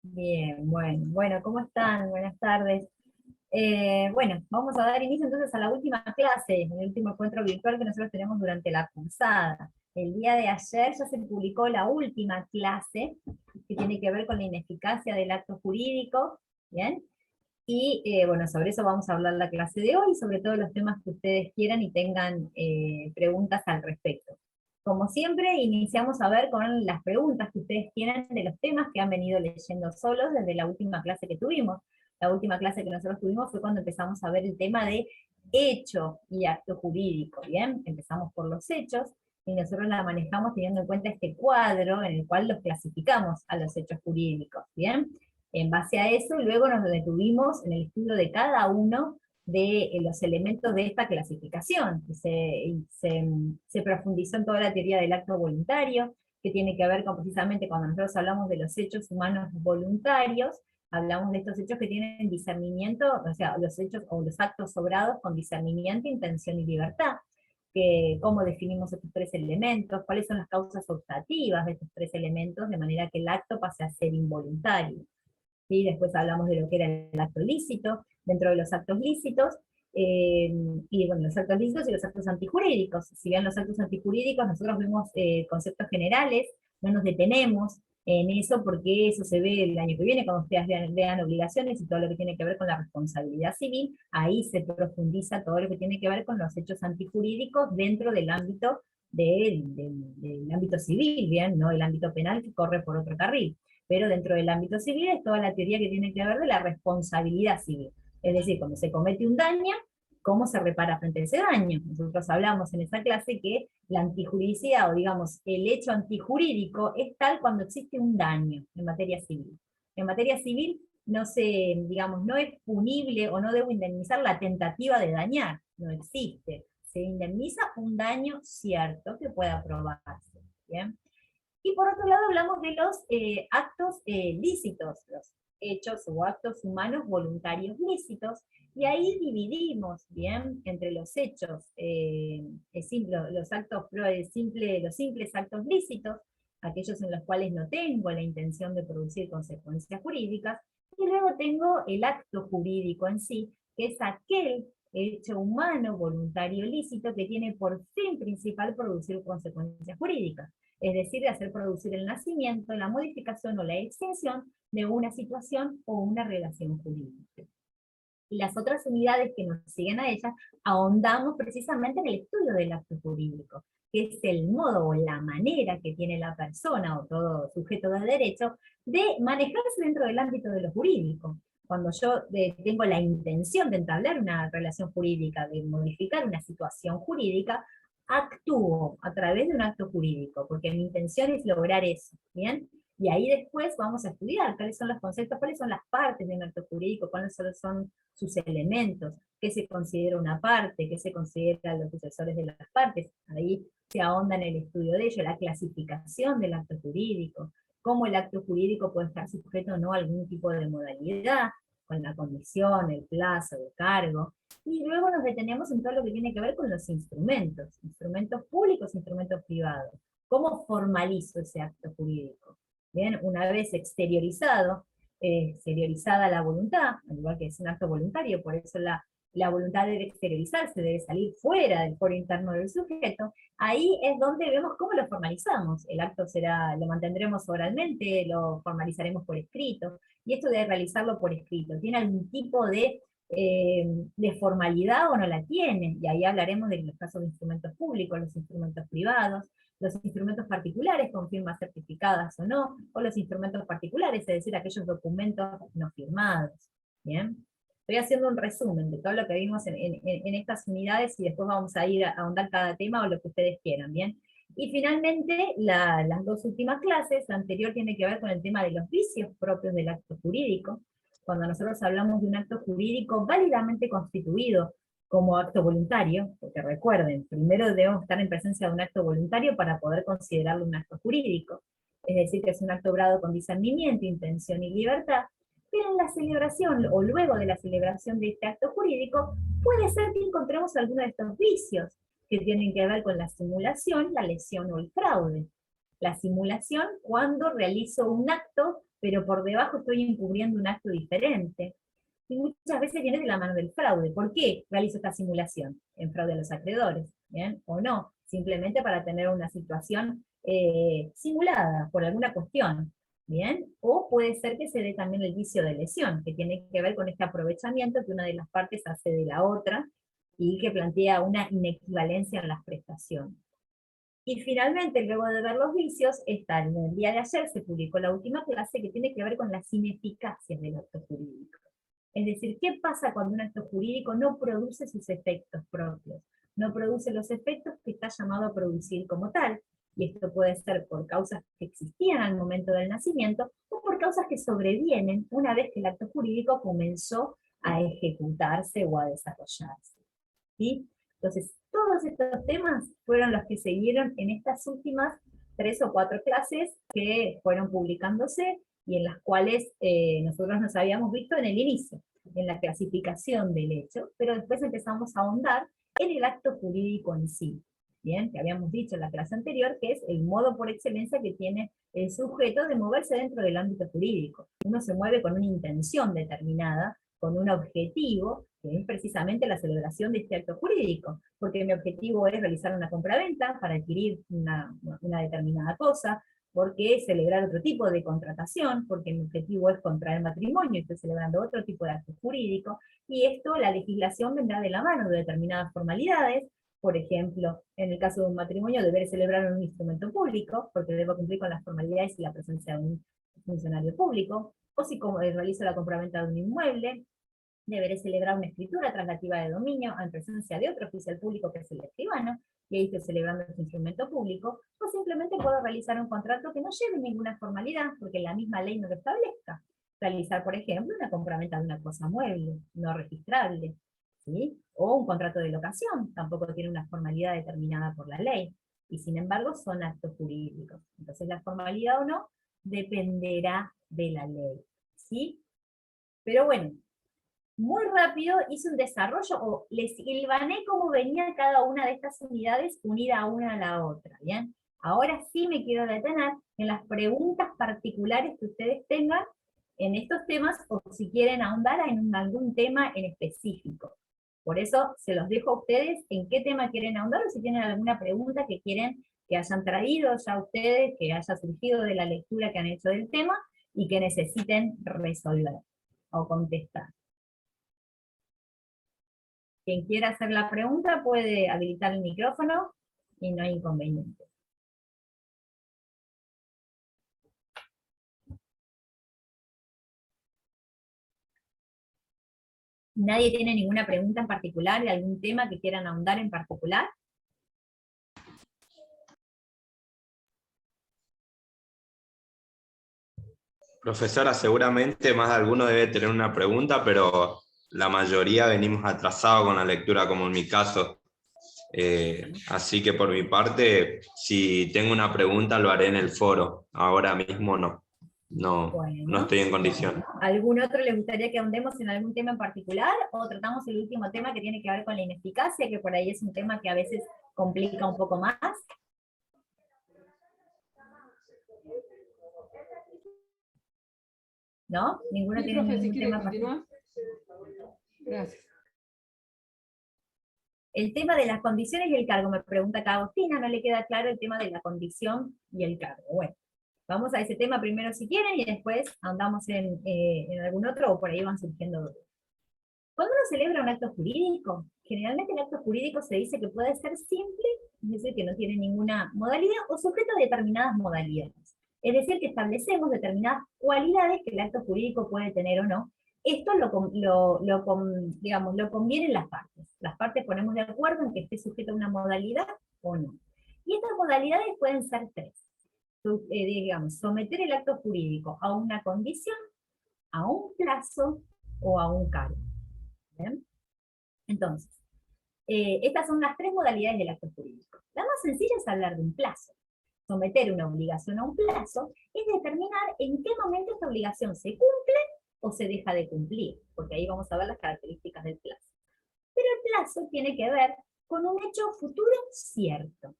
Bien, bueno, ¿cómo están? Buenas tardes. Bueno, vamos a dar inicio entonces a la última clase, el último encuentro virtual que nosotros tenemos durante la cursada. El día de ayer ya se publicó la última clase, que tiene que ver con la ineficacia del acto jurídico, ¿bien? Y bueno, sobre eso vamos a hablar la clase de hoy, sobre todos los temas que ustedes quieran y tengan preguntas al respecto. Como siempre, iniciamos a ver con las preguntas que ustedes tienen de los temas que han venido leyendo solos desde la última clase que tuvimos. La última clase que nosotros tuvimos fue cuando empezamos a ver el tema de hecho y acto jurídico, ¿bien? Empezamos por los hechos, y nosotros la manejamos teniendo en cuenta este cuadro en el cual los clasificamos a los hechos jurídicos, ¿bien? En base a eso, luego nos detuvimos en el estudio de cada uno de los elementos de esta clasificación. Se profundizó en toda la teoría del acto voluntario, que tiene que ver con precisamente cuando nosotros hablamos de los hechos humanos voluntarios, hablamos de estos hechos que tienen discernimiento, o sea, los hechos o los actos sobrados con discernimiento, intención y libertad. Cómo definimos estos tres elementos, cuáles son las causas optativas de estos tres elementos, de manera que el acto pase a ser involuntario. ¿Sí? Después hablamos de lo que era el acto lícito, dentro de los actos lícitos, y bueno, los actos lícitos y los actos antijurídicos. Si bien los actos antijurídicos nosotros vemos conceptos generales, no nos detenemos en eso porque eso se ve el año que viene cuando ustedes vean obligaciones y todo lo que tiene que ver con la responsabilidad civil, ahí se profundiza todo lo que tiene que ver con los hechos antijurídicos dentro del ámbito del ámbito civil, bien, no el ámbito penal que corre por otro carril, pero dentro del ámbito civil es toda la teoría que tiene que ver de la responsabilidad civil. Es decir, cuando se comete un daño, ¿cómo se repara frente a ese daño? Nosotros hablamos en esa clase que la antijuridicidad, o digamos, el hecho antijurídico, es tal cuando existe un daño en materia civil. En materia civil no se, digamos, no es punible o no debo indemnizar la tentativa de dañar, no existe. Se indemniza un daño cierto que pueda probarse. ¿Bien? Y por otro lado hablamos de los actos lícitos, los hechos o actos humanos voluntarios lícitos, y ahí dividimos, ¿bien?, entre los hechos, los actos los simples actos lícitos, aquellos en los cuales no tengo la intención de producir consecuencias jurídicas, y luego tengo el acto jurídico en sí, que es aquel hecho humano voluntario lícito que tiene por fin principal producir consecuencias jurídicas, es decir, de hacer producir el nacimiento, la modificación o la extinción de una situación o una relación jurídica. Y las otras unidades que nos siguen a ellas, ahondamos precisamente en el estudio del acto jurídico, que es el modo o la manera que tiene la persona o todo sujeto de derecho de manejarse dentro del ámbito de lo jurídico. Cuando yo tengo la intención de entablar una relación jurídica, de modificar una situación jurídica, actúo a través de un acto jurídico, porque mi intención es lograr eso, ¿bien? Y ahí después vamos a estudiar cuáles son los conceptos, cuáles son las partes de un acto jurídico, cuáles son sus elementos, qué se considera una parte, qué se considera los sucesores de las partes. Ahí se ahonda en el estudio de ello, la clasificación del acto jurídico, cómo el acto jurídico puede estar sujeto o no a algún tipo de modalidad, con la condición, el plazo, el cargo. Y luego nos detenemos en todo lo que tiene que ver con los instrumentos públicos, instrumentos privados. ¿Cómo formalizo ese acto jurídico? Bien, una vez exteriorizada la voluntad, al igual que es un acto voluntario, por eso la voluntad debe exteriorizarse, debe salir fuera del foro interno del sujeto, ahí es donde vemos cómo lo formalizamos. El acto lo mantendremos oralmente, lo formalizaremos por escrito, y esto de realizarlo por escrito, ¿tiene algún tipo de formalidad o no la tiene? Y ahí hablaremos de los casos de instrumentos públicos, los instrumentos privados, los instrumentos particulares con firmas certificadas o no, o los instrumentos particulares, es decir, aquellos documentos no firmados. ¿Bien? Estoy haciendo un resumen de todo lo que vimos en estas unidades y después vamos a ir a ahondar cada tema o lo que ustedes quieran, ¿bien? Y finalmente, las dos últimas clases, la anterior tiene que ver con el tema de los vicios propios del acto jurídico. Cuando nosotros hablamos de un acto jurídico válidamente constituido como acto voluntario, porque recuerden, primero debemos estar en presencia de un acto voluntario para poder considerarlo un acto jurídico, es decir, que es un acto obrado con discernimiento, intención y libertad, pero en la celebración o luego de la celebración de este acto jurídico, puede ser que encontremos algunos de estos vicios que tienen que ver con la simulación, la lesión o el fraude. La simulación, cuando realizo un acto pero por debajo estoy encubriendo un acto diferente. Y muchas veces viene de la mano del fraude. ¿Por qué realizo esta simulación? En fraude a los acreedores, ¿bien? O no, simplemente para tener una situación simulada por alguna cuestión, ¿bien? O puede ser que se dé también el vicio de lesión, que tiene que ver con este aprovechamiento que una de las partes hace de la otra, y que plantea una inequivalencia en las prestaciones. Y finalmente, luego de ver los vicios, en el día de ayer se publicó la última clase que tiene que ver con las ineficacias del acto jurídico. Es decir, ¿qué pasa cuando un acto jurídico no produce sus efectos propios? No produce los efectos que está llamado a producir como tal. Y esto puede ser por causas que existían al momento del nacimiento, o por causas que sobrevienen una vez que el acto jurídico comenzó a ejecutarse o a desarrollarse. ¿Sí? Entonces, todos estos temas fueron los que se vieron en estas últimas 3 o 4 clases que fueron publicándose y en las cuales nosotros nos habíamos visto en el inicio, en la clasificación del hecho, pero después empezamos a ahondar en el acto jurídico en sí. Bien, que habíamos dicho en la clase anterior, que es el modo por excelencia que tiene el sujeto de moverse dentro del ámbito jurídico. Uno se mueve con una intención determinada, con un objetivo, que es precisamente la celebración de este acto jurídico, porque mi objetivo es realizar una compraventa para adquirir una determinada cosa, porque es celebrar otro tipo de contratación, porque mi objetivo es contraer matrimonio y estoy celebrando otro tipo de acto jurídico, y esto, la legislación vendrá de la mano de determinadas formalidades. Por ejemplo, en el caso de un matrimonio, deberé celebrar en un instrumento público, porque debo cumplir con las formalidades y la presencia de un funcionario público, o si realizo la compraventa de un inmueble, deberé celebrar una escritura translativa de dominio en presencia de otro oficial público que es el escribano, y ahí estoy celebrando este instrumento público, o simplemente puedo realizar un contrato que no lleve ninguna formalidad, porque la misma ley no lo establezca. Realizar, por ejemplo, una compraventa de una cosa mueble, no registrable, ¿sí? O un contrato de locación, tampoco tiene una formalidad determinada por la ley, y sin embargo son actos jurídicos. Entonces la formalidad o no dependerá de la ley, ¿sí? Pero bueno, muy rápido hice un desarrollo, o les hilvané cómo venía cada una de estas unidades unida una a la otra, ¿bien? Ahora sí me quiero detener en las preguntas particulares que ustedes tengan en estos temas, o si quieren ahondar en algún tema en específico. Por eso se los dejo a ustedes en qué tema quieren ahondar, o si tienen alguna pregunta que quieren que hayan traído ya ustedes, que haya surgido de la lectura que han hecho del tema, y que necesiten resolver o contestar. Quien quiera hacer la pregunta puede habilitar el micrófono y no hay inconveniente. ¿Nadie tiene ninguna pregunta en particular de algún tema que quieran ahondar en particular? Profesora, seguramente más de alguno debe tener una pregunta, pero la mayoría venimos atrasados con la lectura, como en mi caso. Así que por mi parte, si tengo una pregunta, lo haré en el foro. Ahora mismo no. No Bueno, estoy en condición. ¿algún otro les gustaría que ahondemos en algún tema en particular? ¿O tratamos el último tema que tiene que ver con la ineficacia, que por ahí es un tema que a veces complica un poco más? ¿No? ¿Ninguno Sí, tiene profe, si ningún quiere tema en particular? continuar. Gracias. El tema de las condiciones y el cargo, me pregunta acá Agustina, no le queda claro el tema de la condición y el cargo. Bueno, vamos a ese tema primero si quieren y después andamos en algún otro, o por ahí van surgiendo dudas. Cuando uno celebra un acto jurídico, generalmente el acto jurídico se dice que puede ser simple, es decir, que no tiene ninguna modalidad, o sujeto a determinadas modalidades. Es decir, que establecemos determinadas cualidades que el acto jurídico puede tener o no. Esto digamos, lo convienen las partes. Las partes ponemos de acuerdo en que esté sujeto a una modalidad o no. Y estas modalidades pueden ser 3. Digamos, someter el acto jurídico a una condición, a un plazo o a un cargo. ¿Bien? Entonces, estas son las 3 modalidades del acto jurídico. La más sencilla es hablar de un plazo. Someter una obligación a un plazo es determinar en qué momento esta obligación se cumple o se deja de cumplir, porque ahí vamos a ver las características del plazo. Pero el plazo tiene que ver con un hecho futuro cierto.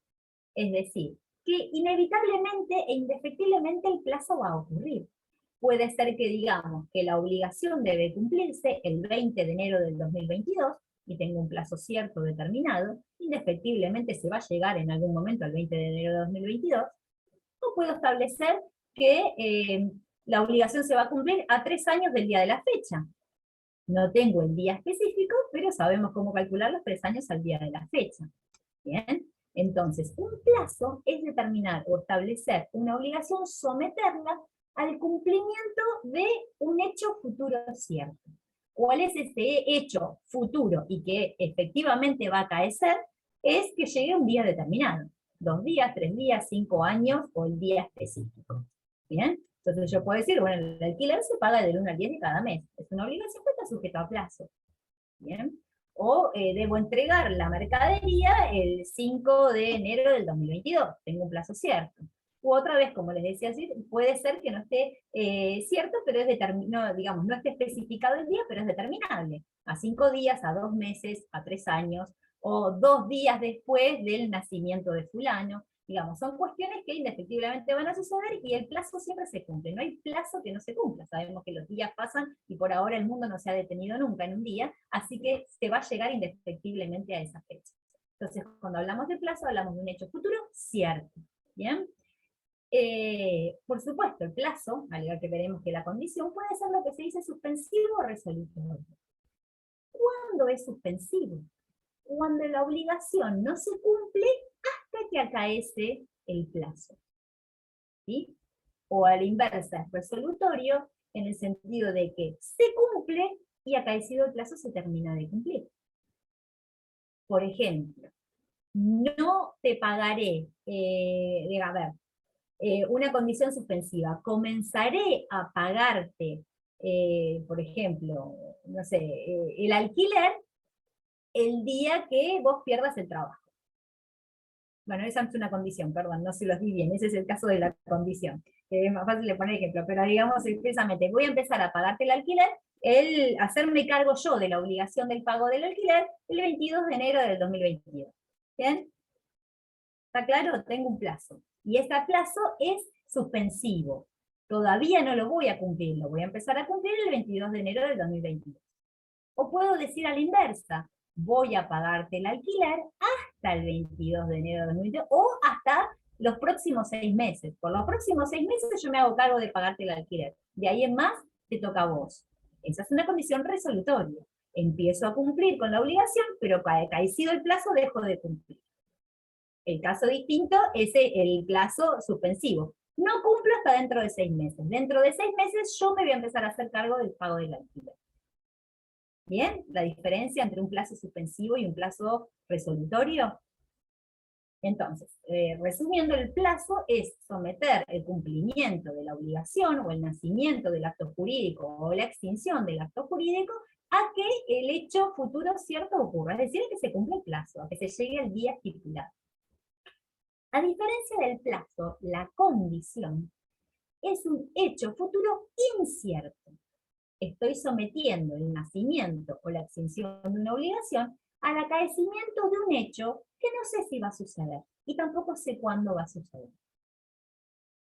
Es decir, que inevitablemente e indefectiblemente el plazo va a ocurrir. puede ser que digamos que la obligación debe cumplirse el 20 de enero del 2022, y tengo un plazo cierto determinado, indefectiblemente se va a llegar en algún momento al 20 de enero de 2022, o puedo establecer que la obligación se va a cumplir a 3 años del día de la fecha. No tengo el día específico, pero sabemos cómo calcular los 3 años al día de la fecha. ¿Bien? Entonces, un plazo es determinar o establecer una obligación, someterla al cumplimiento de un hecho futuro cierto. ¿Cuál es ese hecho futuro y que efectivamente va a acaecer? Es que llegue un día determinado. 2 días, 3 días, 5 años o el día específico. ¿Bien? Entonces yo puedo decir, bueno, el alquiler se paga del 1 al 10 de cada mes. Es una obligación que está sujeta a plazo. ¿Bien? O debo entregar la mercadería el 5 de enero del 2022. Tengo un plazo cierto. U otra vez, como les decía, puede ser que no esté cierto, pero es determinado, digamos, no esté especificado el día, pero es determinable. A 5 días, a 2 meses, a 3 años, o 2 días después del nacimiento de fulano. Digamos, son cuestiones que indefectiblemente van a suceder y el plazo siempre se cumple. No hay plazo que no se cumpla. Sabemos que los días pasan y por ahora el mundo no se ha detenido nunca en un día, así que se va a llegar indefectiblemente a esa fecha. Entonces, cuando hablamos de plazo, hablamos de un hecho futuro cierto. ¿Bien? Por supuesto, el plazo, al igual que veremos que la condición, puede ser lo que se dice suspensivo o resolutorio. ¿Cuándo es suspensivo? Cuando la obligación no se cumple hasta que acaece el plazo. ¿Sí? O a la inversa, es resolutorio en el sentido de que se cumple y acaecido el plazo se termina de cumplir. Por ejemplo, no te pagaré, una condición suspensiva, comenzaré a pagarte, por ejemplo, no sé, el alquiler el día que vos pierdas el trabajo. Bueno, esa es una condición, perdón, no se los di bien, ese es el caso de la condición, que es más fácil de poner ejemplo, pero digamos expresamente, voy a empezar a pagarte el alquiler, hacerme cargo yo de la obligación del pago del alquiler el 22 de enero del 2022. ¿Bien? ¿Está claro? Tengo un plazo. Y ese plazo es suspensivo. Todavía no lo voy a cumplir, lo voy a empezar a cumplir el 22 de enero del 2022. O puedo decir a la inversa, voy a pagarte el alquiler hasta el 22 de enero de 2022 o hasta los próximos 6 meses. Por los próximos 6 meses yo me hago cargo de pagarte el alquiler. De ahí en más, te toca a vos. Esa es una condición resolutoria. Empiezo a cumplir con la obligación, pero caído el plazo, dejo de cumplir. El caso distinto es el plazo suspensivo. No cumplo hasta dentro de 6 meses. Dentro de 6 meses yo me voy a empezar a hacer cargo del pago del alquiler. ¿Bien? La diferencia entre un plazo suspensivo y un plazo resolutorio. Entonces, resumiendo, el plazo es someter el cumplimiento de la obligación o el nacimiento del acto jurídico o la extinción del acto jurídico a que el hecho futuro cierto ocurra, es decir, a que se cumpla el plazo, a que se llegue al día estipulado. A diferencia del plazo, la condición es un hecho futuro incierto. Estoy sometiendo el nacimiento o la extinción de una obligación al acaecimiento de un hecho que no sé si va a suceder y tampoco sé cuándo va a suceder.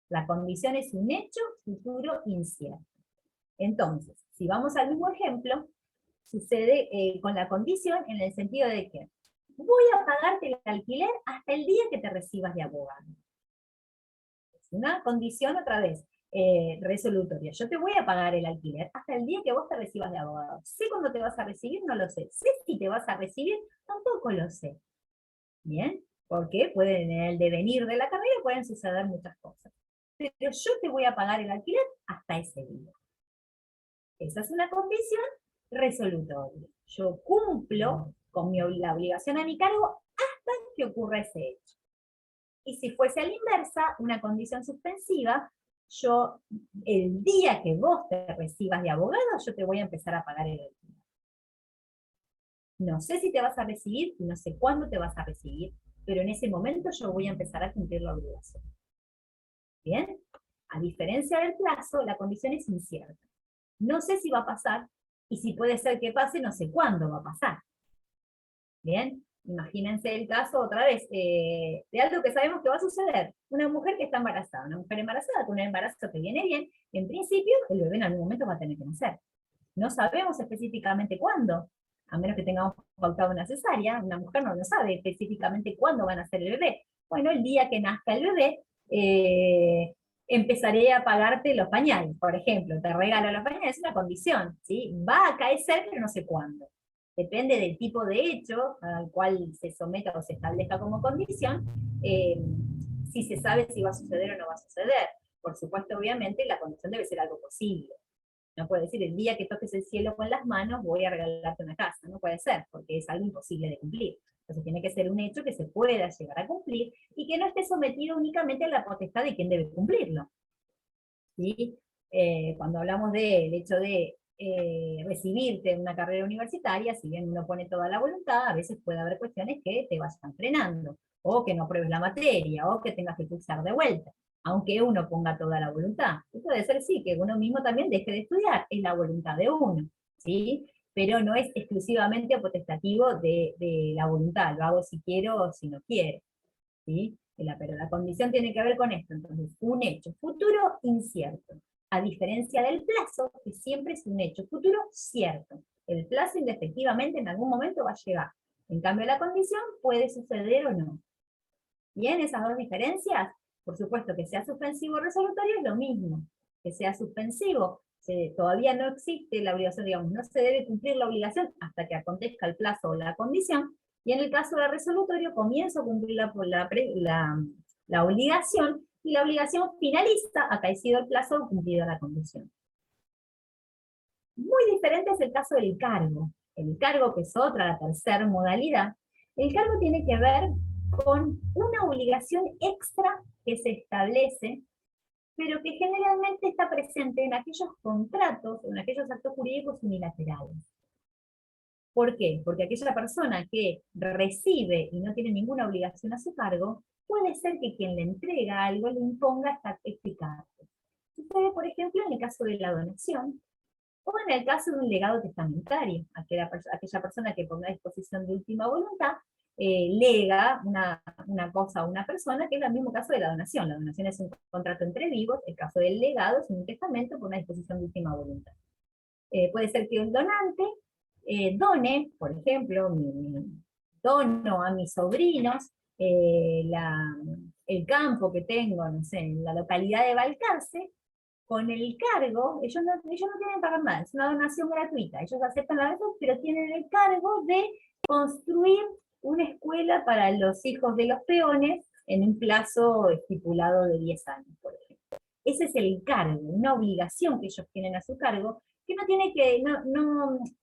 La condición es un hecho futuro incierto. Entonces, si vamos al mismo ejemplo, sucede con la condición en el sentido de que voy a pagarte el alquiler hasta el día que te recibas de abogado. Es una condición otra vez. Resolutoria. Yo te voy a pagar el alquiler hasta el día que vos te recibas de abogado. ¿Sé cuándo te vas a recibir? No lo sé. ¿Sé si te vas a recibir? Tampoco lo sé. ¿Bien? Porque en el devenir de la carrera pueden suceder muchas cosas. Pero yo te voy a pagar el alquiler hasta ese día. Esa es una condición resolutoria. Yo cumplo con la obligación a mi cargo hasta que ocurra ese hecho. Y si fuese a la inversa, una condición suspensiva, yo, el día que vos te recibas de abogado, yo te voy a empezar a pagar el alquiler. No sé si te vas a recibir, no sé cuándo te vas a recibir, pero en ese momento yo voy a empezar a cumplir la obligación. ¿Bien? A diferencia del plazo, la condición es incierta. No sé si va a pasar, y si puede ser que pase, no sé cuándo va a pasar. ¿Bien? Imagínense el caso, otra vez, de algo que sabemos que va a suceder. Una mujer que está embarazada, una mujer embarazada con un embarazo que viene bien, en principio el bebé en algún momento va a tener que nacer. No sabemos específicamente cuándo, a menos que tengamos pautado una cesárea, una mujer no sabe específicamente cuándo va a nacer el bebé. Bueno, el día que nazca el bebé, empezaré a pagarte los pañales, por ejemplo, te regalo los pañales, es una condición, ¿sí? Va a acaecer, pero no sé cuándo. Depende del tipo de hecho al cual se someta o se establezca como condición, si se sabe si va a suceder o no va a suceder. Por supuesto, obviamente, la condición debe ser algo posible. No puede decir, el día que toques el cielo con las manos voy a regalarte una casa. No puede ser, porque es algo imposible de cumplir. Entonces tiene que ser un hecho que se pueda llegar a cumplir y que no esté sometido únicamente a la potestad de quien debe cumplirlo. ¿Sí? Cuando hablamos del hecho de recibirte en una carrera universitaria, si bien uno pone toda la voluntad, a veces puede haber cuestiones que te vayan frenando, o que no apruebes la materia, o que tengas que cursar de vuelta, aunque uno ponga toda la voluntad. Y puede ser, sí, que uno mismo también deje de estudiar, es la voluntad de uno, ¿sí? Pero no es exclusivamente potestativo de la voluntad, lo hago si quiero o si no quiero, ¿sí? Pero la condición tiene que ver con esto, entonces, un hecho futuro incierto, a diferencia del plazo, que siempre es un hecho futuro cierto. El plazo indefectivamente en algún momento va a llegar. En cambio, la condición puede suceder o no. Bien, esas dos diferencias, por supuesto que sea suspensivo o resolutorio es lo mismo. Que sea suspensivo, todavía no existe la obligación, digamos, no se debe cumplir la obligación hasta que acontezca el plazo o la condición, y en el caso de resolutorio comienzo a cumplir la obligación, y la obligación finaliza acaecido el plazo o cumplida la condición. Muy diferente es el caso del cargo. El cargo, que es otra, la tercera modalidad, el cargo tiene que ver con una obligación extra que se establece, pero que generalmente está presente en aquellos contratos, en aquellos actos jurídicos unilaterales. ¿Por qué? Porque aquella persona que recibe y no tiene ninguna obligación a su cargo, puede ser que quien le entrega algo le imponga este cargo. Sucede, por ejemplo, en el caso de la donación, o en el caso de un legado testamentario, aquella persona que ponga a disposición de última voluntad, lega una cosa a una persona, que es el mismo caso de la donación. La donación es un contrato entre vivos, el caso del legado es un testamento por una disposición de última voluntad. Puede ser que un donante done, por ejemplo, dono a mis sobrinos el campo que tengo, no sé, en la localidad de Balcarce, con el cargo, ellos no tienen que pagar nada, es una donación gratuita, ellos aceptan la donación, pero tienen el cargo de construir una escuela para los hijos de los peones en un plazo estipulado de 10 años, por ejemplo. Ese es el cargo, una obligación que ellos tienen a su cargo, que no tiene que,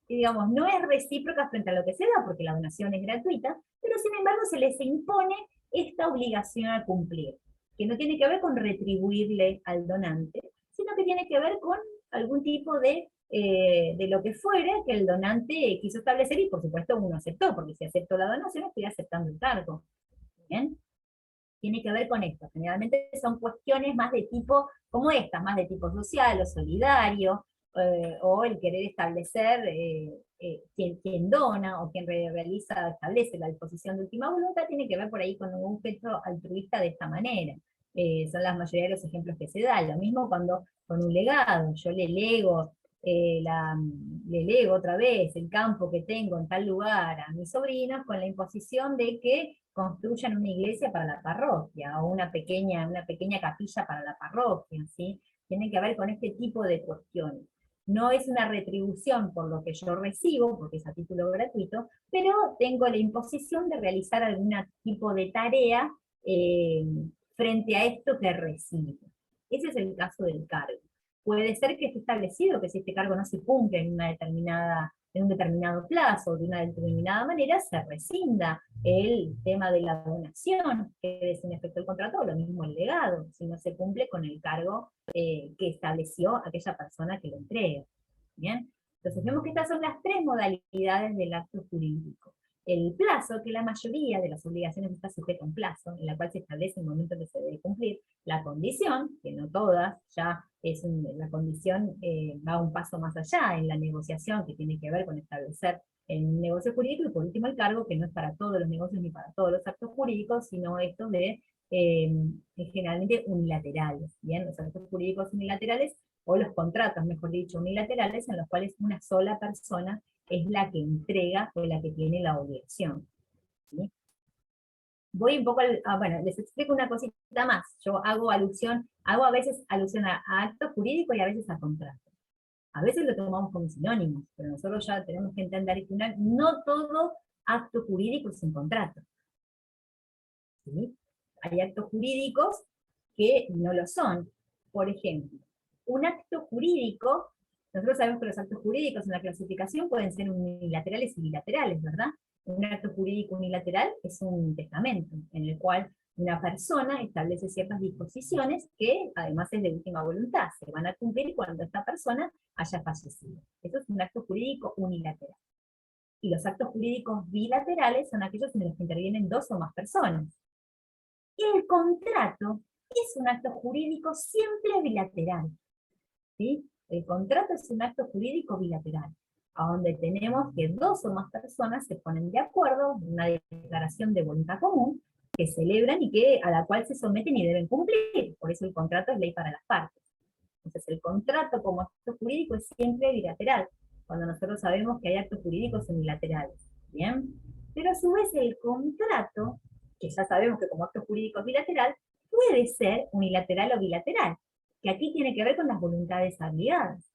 digamos, no es recíproca frente a lo que se da, porque la donación es gratuita, pero sin embargo se les impone esta obligación a cumplir, que no tiene que ver con retribuirle al donante, sino que tiene que ver con algún tipo de lo que fuere que el donante quiso establecer, y por supuesto uno aceptó, porque si aceptó la donación estoy aceptando el cargo. ¿Bien? Tiene que ver con esto. Generalmente son cuestiones más de tipo, como estas, más de tipo social o solidario, o el querer establecer quien dona o quien establece la disposición de última voluntad, tiene que ver por ahí con un objeto altruista de esta manera. Son la mayoría de los ejemplos que se dan. Lo mismo cuando con un legado, yo le lego otra vez el campo que tengo en tal lugar a mis sobrinos con la imposición de que construyan una iglesia para la parroquia, o una pequeña capilla para la parroquia, ¿sí? Tiene que ver con este tipo de cuestiones. No es una retribución por lo que yo recibo, porque es a título gratuito, pero tengo la imposición de realizar algún tipo de tarea frente a esto que recibo. Ese es el caso del cargo. Puede ser que esté establecido que si este cargo no se cumple en un determinado plazo, de una determinada manera, se rescinda el tema de la donación, que es en efecto el contrato, o lo mismo el legado, si no se cumple con el cargo que estableció aquella persona que lo entrega. ¿Bien? Entonces vemos que estas son las tres modalidades del acto jurídico. El plazo, que la mayoría de las obligaciones está sujeta a un plazo, en la cual se establece el momento que se debe cumplir. La condición, que no todas, ya la condición va un paso más allá en la negociación, que tiene que ver con establecer el negocio jurídico, y por último el cargo, que no es para todos los negocios ni para todos los actos jurídicos, sino estos generalmente unilaterales. Bien, los actos jurídicos unilaterales o los contratos, mejor dicho, unilaterales, en los cuales una sola persona es la que entrega o la que tiene la obligación. ¿Sí? Voy un poco, bueno, les explico una cosita más. Yo hago a veces alusión a actos jurídicos y a veces a contratos. A veces lo tomamos como sinónimos, pero nosotros ya tenemos que entender que no todo acto jurídico es un contrato. ¿Sí? Hay actos jurídicos que no lo son. Por ejemplo, un acto jurídico, nosotros sabemos que los actos jurídicos en la clasificación pueden ser unilaterales y bilaterales, ¿verdad? Un acto jurídico unilateral es un testamento, en el cual una persona establece ciertas disposiciones que además es de última voluntad, se van a cumplir cuando esta persona haya fallecido. Eso es un acto jurídico unilateral. Y los actos jurídicos bilaterales son aquellos en los que intervienen dos o más personas. El contrato es un acto jurídico siempre bilateral. ¿Sí? El contrato es un acto jurídico bilateral, a donde tenemos que dos o más personas se ponen de acuerdo, una declaración de voluntad común, que celebran y a la cual se someten y deben cumplir. Por eso el contrato es ley para las partes. Entonces el contrato como acto jurídico es siempre bilateral, cuando nosotros sabemos que hay actos jurídicos unilaterales. ¿Bien? Pero a su vez el contrato, que ya sabemos que como acto jurídico es bilateral, puede ser unilateral o bilateral, que aquí tiene que ver con las voluntades obligadas.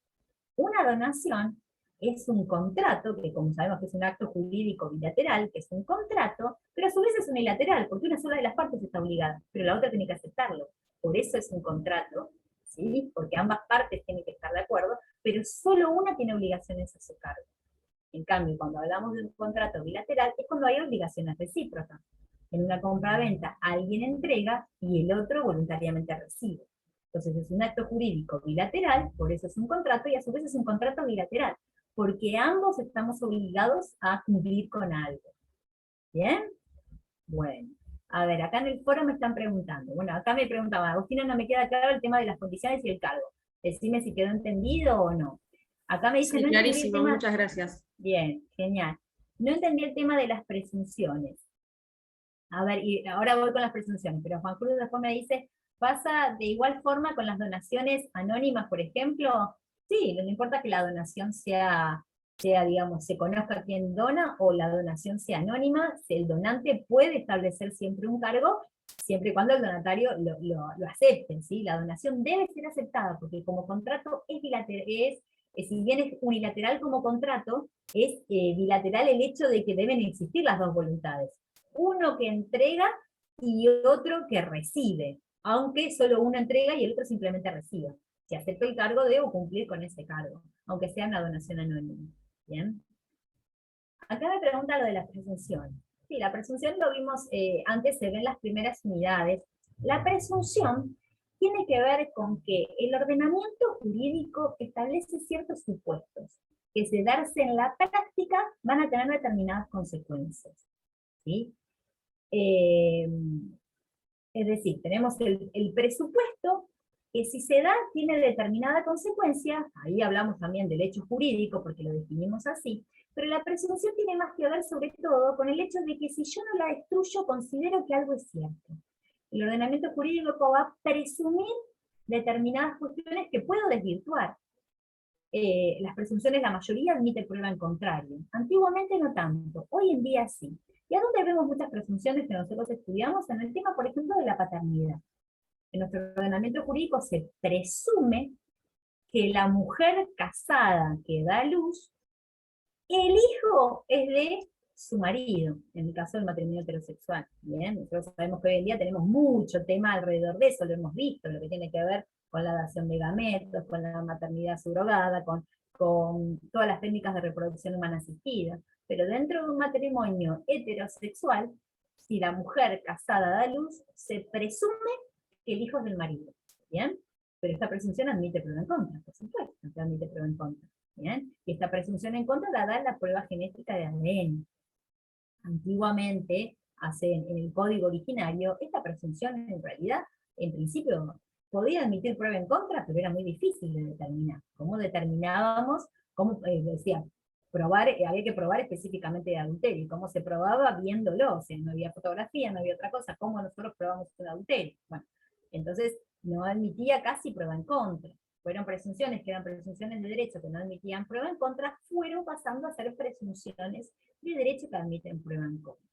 Una donación es un contrato, que como sabemos que es un acto jurídico bilateral, que es un contrato, pero a su vez es unilateral, porque una sola de las partes está obligada, pero la otra tiene que aceptarlo. Por eso es un contrato, ¿sí? Porque ambas partes tienen que estar de acuerdo, pero solo una tiene obligaciones a su cargo. En cambio, cuando hablamos de un contrato bilateral, es cuando hay obligaciones recíprocas. En una compra-venta, alguien entrega y el otro voluntariamente recibe. Entonces es un acto jurídico bilateral, por eso es un contrato, y a su vez es un contrato bilateral, porque ambos estamos obligados a cumplir con algo. ¿Bien? Bueno. A ver, acá en el foro me están preguntando. Bueno, acá me preguntaba, Agustina, no me queda claro el tema de las condiciones y el cargo. Decime si quedó entendido o no. Acá me dicen, Sí, no entendí el clarísimo, tema. muchas gracias. Bien, genial. No entendí el tema de las presunciones. A ver, y ahora voy con las presunciones, pero Juan Cruz después me dice, ¿pasa de igual forma con las donaciones anónimas, por ejemplo? Sí, no importa que la donación digamos, se conozca quién dona o la donación sea anónima, el donante puede establecer siempre un cargo, siempre y cuando el donatario lo acepte, ¿sí? La donación debe ser aceptada, porque como contrato es bilateral, si bien es unilateral como contrato, es bilateral el hecho de que deben existir las dos voluntades. Uno que entrega y otro que recibe, aunque solo uno entrega y el otro simplemente recibe. Si acepto el cargo, debo cumplir con ese cargo, aunque sea una donación anónima. ¿Bien? Acá me pregunta lo de la presunción. Sí, la presunción lo vimos antes, se ven las primeras unidades. La presunción tiene que ver con que el ordenamiento jurídico establece ciertos supuestos que, de darse en la práctica, van a tener determinadas consecuencias. ¿Sí? Es decir, tenemos el presupuesto que si se da tiene determinada consecuencia, ahí hablamos también del hecho jurídico porque lo definimos así, pero la presunción tiene más que ver sobre todo con el hecho de que si yo no la destruyo considero que algo es cierto. El ordenamiento jurídico va a presumir determinadas cuestiones que puedo desvirtuar. Las presunciones, la mayoría admite prueba en contrario. Antiguamente no tanto, hoy en día sí. ¿Y a dónde vemos muchas presunciones que nosotros estudiamos? En el tema, por ejemplo, de la paternidad. En nuestro ordenamiento jurídico se presume que la mujer casada que da a luz, el hijo es de su marido, en el caso del matrimonio heterosexual. Bien, nosotros sabemos que hoy en día tenemos mucho tema alrededor de eso, lo hemos visto, lo que tiene que ver con la dación de gametos, con la maternidad subrogada, con todas las técnicas de reproducción humana asistida. Pero dentro de un matrimonio heterosexual, si la mujer casada da a luz, se presume que el hijo es del marido. ¿Bien? Pero esta presunción admite prueba en contra, por supuesto, no admite prueba en contra. ¿Bien? Y esta presunción en contra la da la prueba genética de ADN. Antiguamente, en el código originario, esta presunción en realidad, en principio, podía admitir prueba en contra, pero era muy difícil de determinar. ¿Cómo determinábamos? ¿Cómo decía? Había que probar específicamente de adulterio. ¿Cómo se probaba? Viéndolo. O sea, no había fotografía, no había otra cosa. ¿Cómo nosotros probamos un adulterio? Bueno, entonces no admitía casi prueba en contra. fueron presunciones que eran presunciones de derecho que no admitían prueba en contra, fueron pasando a ser presunciones de derecho que admiten prueba en contra.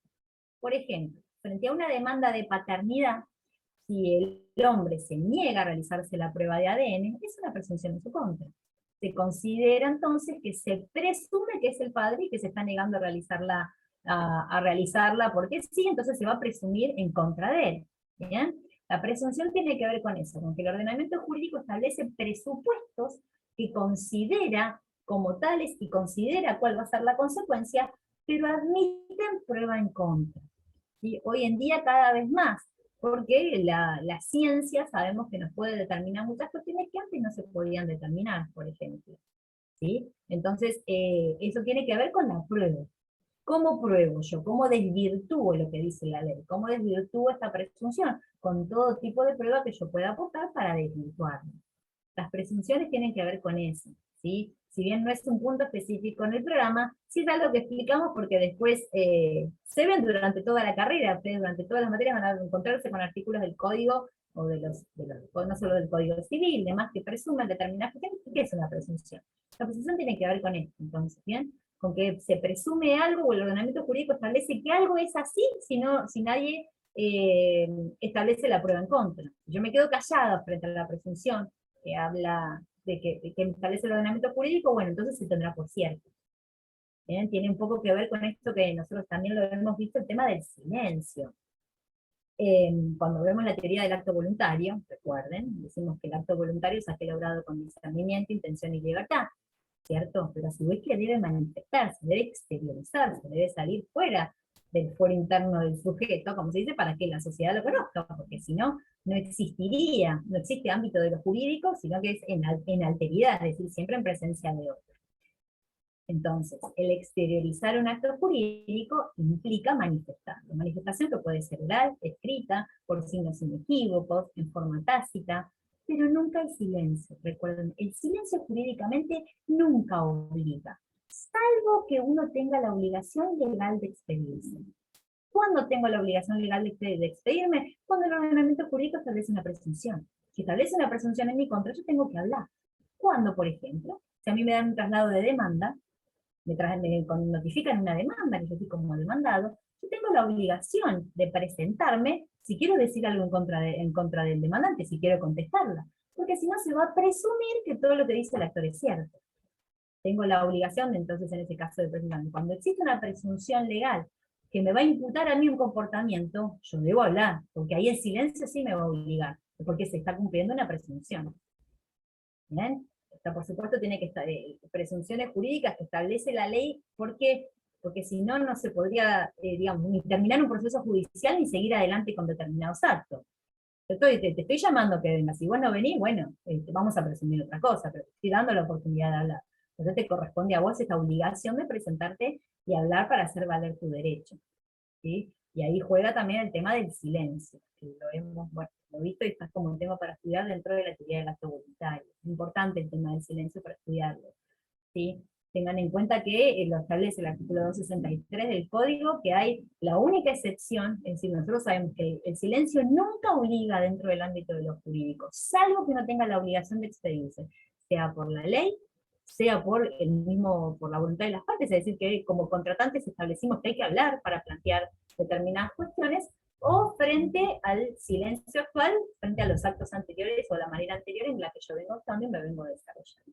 Por ejemplo, frente a una demanda de paternidad, si el hombre se niega a realizarse la prueba de ADN, es una presunción en su contra. Se considera entonces que se presume que es el padre y que se está negando a realizarla porque sí, entonces se va a presumir en contra de él. ¿Bien? La presunción tiene que ver con eso, con que el ordenamiento jurídico establece presupuestos que considera como tales y considera cuál va a ser la consecuencia, pero admiten prueba en contra. ¿Sí? Hoy en día cada vez más, porque la ciencia sabemos que nos puede determinar muchas cuestiones que antes no se podían determinar, por ejemplo. ¿Sí? Entonces, eso tiene que ver con la prueba. ¿Cómo pruebo yo? ¿Cómo desvirtúo lo que dice la ley? ¿Cómo desvirtúo esta presunción? Con todo tipo de prueba que yo pueda aportar para desvirtuarla. Las presunciones tienen que ver con eso, ¿sí? Si bien no es un punto específico en el programa, sí es algo que explicamos porque después se ven durante toda la carrera, ustedes durante todas las materias van a encontrarse con artículos del código, o no solo del código civil, demás que presumen determinadas cuestiones. ¿Qué es una presunción? La presunción tiene que ver con esto, entonces, ¿bien? Con que se presume algo, o el ordenamiento jurídico establece que algo es así, si nadie establece la prueba en contra. Si yo me quedo callada frente a la presunción, que habla de que establece el ordenamiento jurídico, bueno, entonces se tendrá por cierto. ¿Bien? Tiene un poco que ver con esto que nosotros también lo hemos visto, el tema del silencio. Cuando vemos la teoría del acto voluntario, recuerden, decimos que el acto voluntario es aquel logrado con discernimiento, intención y libertad, ¿cierto? Pero a su vez que debe manifestarse, debe exteriorizarse, debe salir fuera del fuero interno del sujeto, como se dice, para que la sociedad lo conozca, porque si no, no existiría, no existe ámbito de lo jurídico, sino que es en alteridad, es decir, siempre en presencia de otro. Entonces, el exteriorizar un acto jurídico implica manifestarlo. Manifestación que puede ser oral, escrita, por signos inequívocos, en forma tácita, pero nunca el silencio. Recuerden, el silencio jurídicamente nunca obliga, salvo que uno tenga la obligación legal de expedirse. ¿Cuándo tengo la obligación legal de expedirme? Cuando el ordenamiento jurídico establece una presunción. Si establece una presunción en mi contra, yo tengo que hablar. ¿Cuándo, por ejemplo? Si a mí me dan un traslado de demanda, me notifican una demanda, que yo estoy como demandado, yo tengo la obligación de presentarme si quiero decir algo en contra del demandante, si quiero contestarla. Porque si no se va a presumir que todo lo que dice el actor es cierto. Tengo la obligación, entonces, en ese caso de presentarme. Cuando existe una presunción legal que me va a imputar a mí un comportamiento, yo debo hablar, porque ahí el silencio sí me va a obligar, porque se está cumpliendo una presunción. ¿Bien? Por supuesto tiene que estar presunciones jurídicas que establece la ley, ¿por qué? Porque si no, no se podría, digamos, ni terminar un proceso judicial ni seguir adelante con determinados actos. Te estoy llamando que vengas, si vos no venís, bueno, vamos a presumir otra cosa, pero te estoy dando la oportunidad de hablar. Entonces te corresponde a vos esta obligación de presentarte y hablar para hacer valer tu derecho. ¿Sí? Y ahí juega también el tema del silencio, que lo hemos, bueno, lo visto y está como un tema para estudiar dentro de la teoría del acto voluntario. Es importante el tema del silencio para estudiarlo. ¿Sí? Tengan en cuenta que lo establece el artículo 263 del Código, que hay la única excepción, es decir, nosotros sabemos que el silencio nunca obliga dentro del ámbito de lo jurídico, salvo que no tenga la obligación de expedirse, sea por la ley, sea por la voluntad de las partes, es decir, que como contratantes establecimos que hay que hablar para plantear determinadas cuestiones, o frente al silencio actual, frente a los actos anteriores o la manera anterior en la que yo vengo actuando y me vengo desarrollando.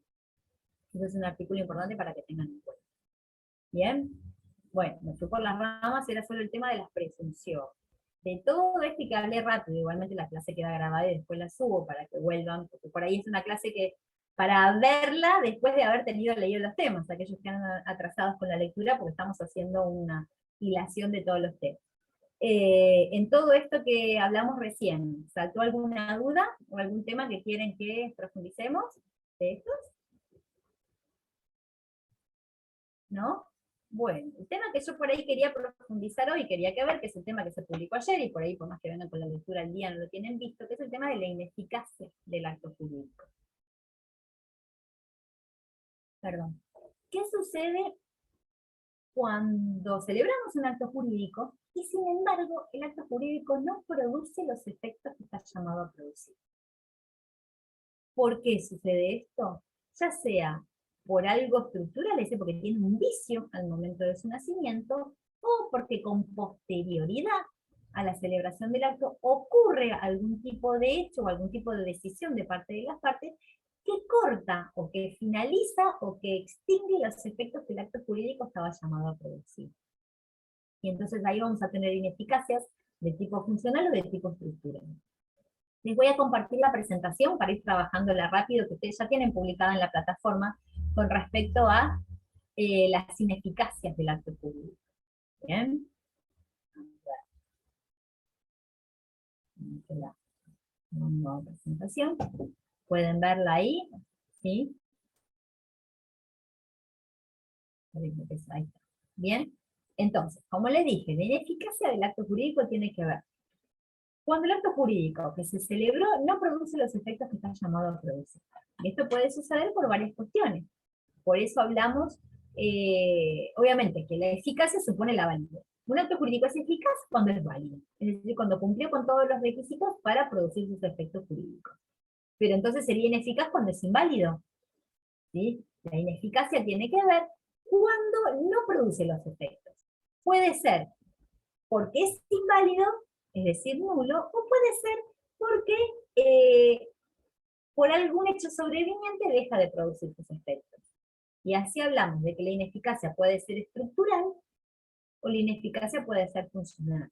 Eso es un artículo importante para que tengan en cuenta. ¿Bien? Bueno, me fui por las ramas, era solo el tema de las presunciones. De todo este que hablé rápido, igualmente la clase queda grabada y después la subo para que vuelvan, porque por ahí es una clase que, para verla después de haber leído los temas, aquellos que han atrasados con la lectura, porque estamos haciendo una hilación de todos los temas. En todo esto que hablamos recién, ¿saltó alguna duda o algún tema que quieren que profundicemos de estos? ¿No? Bueno, el tema que yo por ahí quería profundizar hoy, quería que ver, que es el tema que se publicó ayer, y por ahí, por más que vengan con la lectura al día, no lo tienen visto, que es el tema de la ineficacia del acto jurídico. Perdón. ¿Qué sucede cuando celebramos un acto jurídico y sin embargo el acto jurídico no produce los efectos que está llamado a producir? ¿Por qué sucede esto? Ya sea por algo estructural, es decir, porque tiene un vicio al momento de su nacimiento, o porque con posterioridad a la celebración del acto ocurre algún tipo de hecho o algún tipo de decisión de parte de las partes que corta o que finaliza o que extingue los efectos que el acto jurídico estaba llamado a producir. Y entonces ahí vamos a tener ineficacias de tipo funcional o de tipo estructural. Les voy a compartir la presentación para ir trabajándola rápido, que ustedes ya tienen publicada en la plataforma, con respecto a las ineficacias del acto jurídico. Bien. La nueva presentación. Pueden verla ahí, ¿sí? Ahí está. Bien. Entonces, como les dije, la ineficacia del acto jurídico tiene que ver cuando el acto jurídico que se celebró no produce los efectos que está llamado a producir. Y esto puede suceder por varias cuestiones. Por eso hablamos, obviamente, que la eficacia supone la validez. Un acto jurídico es eficaz cuando es válido, es decir, cuando cumplió con todos los requisitos para producir sus efectos jurídicos. Pero entonces sería ineficaz cuando es inválido, ¿sí? La ineficacia tiene que ver cuando no produce los efectos. Puede ser porque es inválido, es decir, nulo, o puede ser porque por algún hecho sobreviniente deja de producir sus efectos. Y así hablamos de que la ineficacia puede ser estructural o la ineficacia puede ser funcional.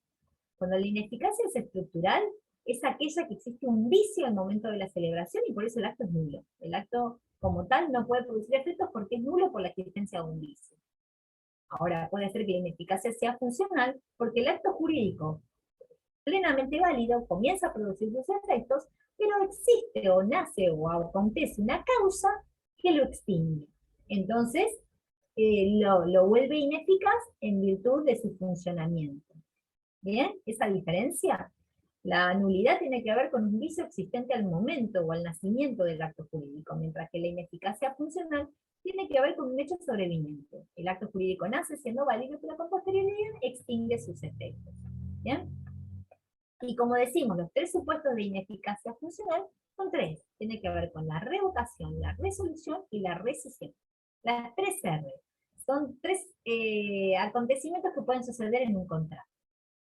Cuando la ineficacia es estructural, es aquella que existe un vicio al momento de la celebración y por eso el acto es nulo. El acto como tal no puede producir efectos porque es nulo por la existencia de un vicio. Ahora, puede ser que la ineficacia sea funcional porque el acto jurídico plenamente válido comienza a producir sus efectos, pero existe o nace o acontece una causa que lo extingue. Entonces, lo vuelve ineficaz en virtud de su funcionamiento. ¿Bien? Esa diferencia. La nulidad tiene que ver con un vicio existente al momento o al nacimiento del acto jurídico, mientras que la ineficacia funcional tiene que ver con un hecho sobreviniente. El acto jurídico nace siendo válido, pero con posterioridad extingue sus efectos. ¿Bien? Y como decimos, los tres supuestos de ineficacia funcional son tres. Tiene que ver con la revocación, la resolución y la rescisión. Las tres R. Son tres acontecimientos que pueden suceder en un contrato.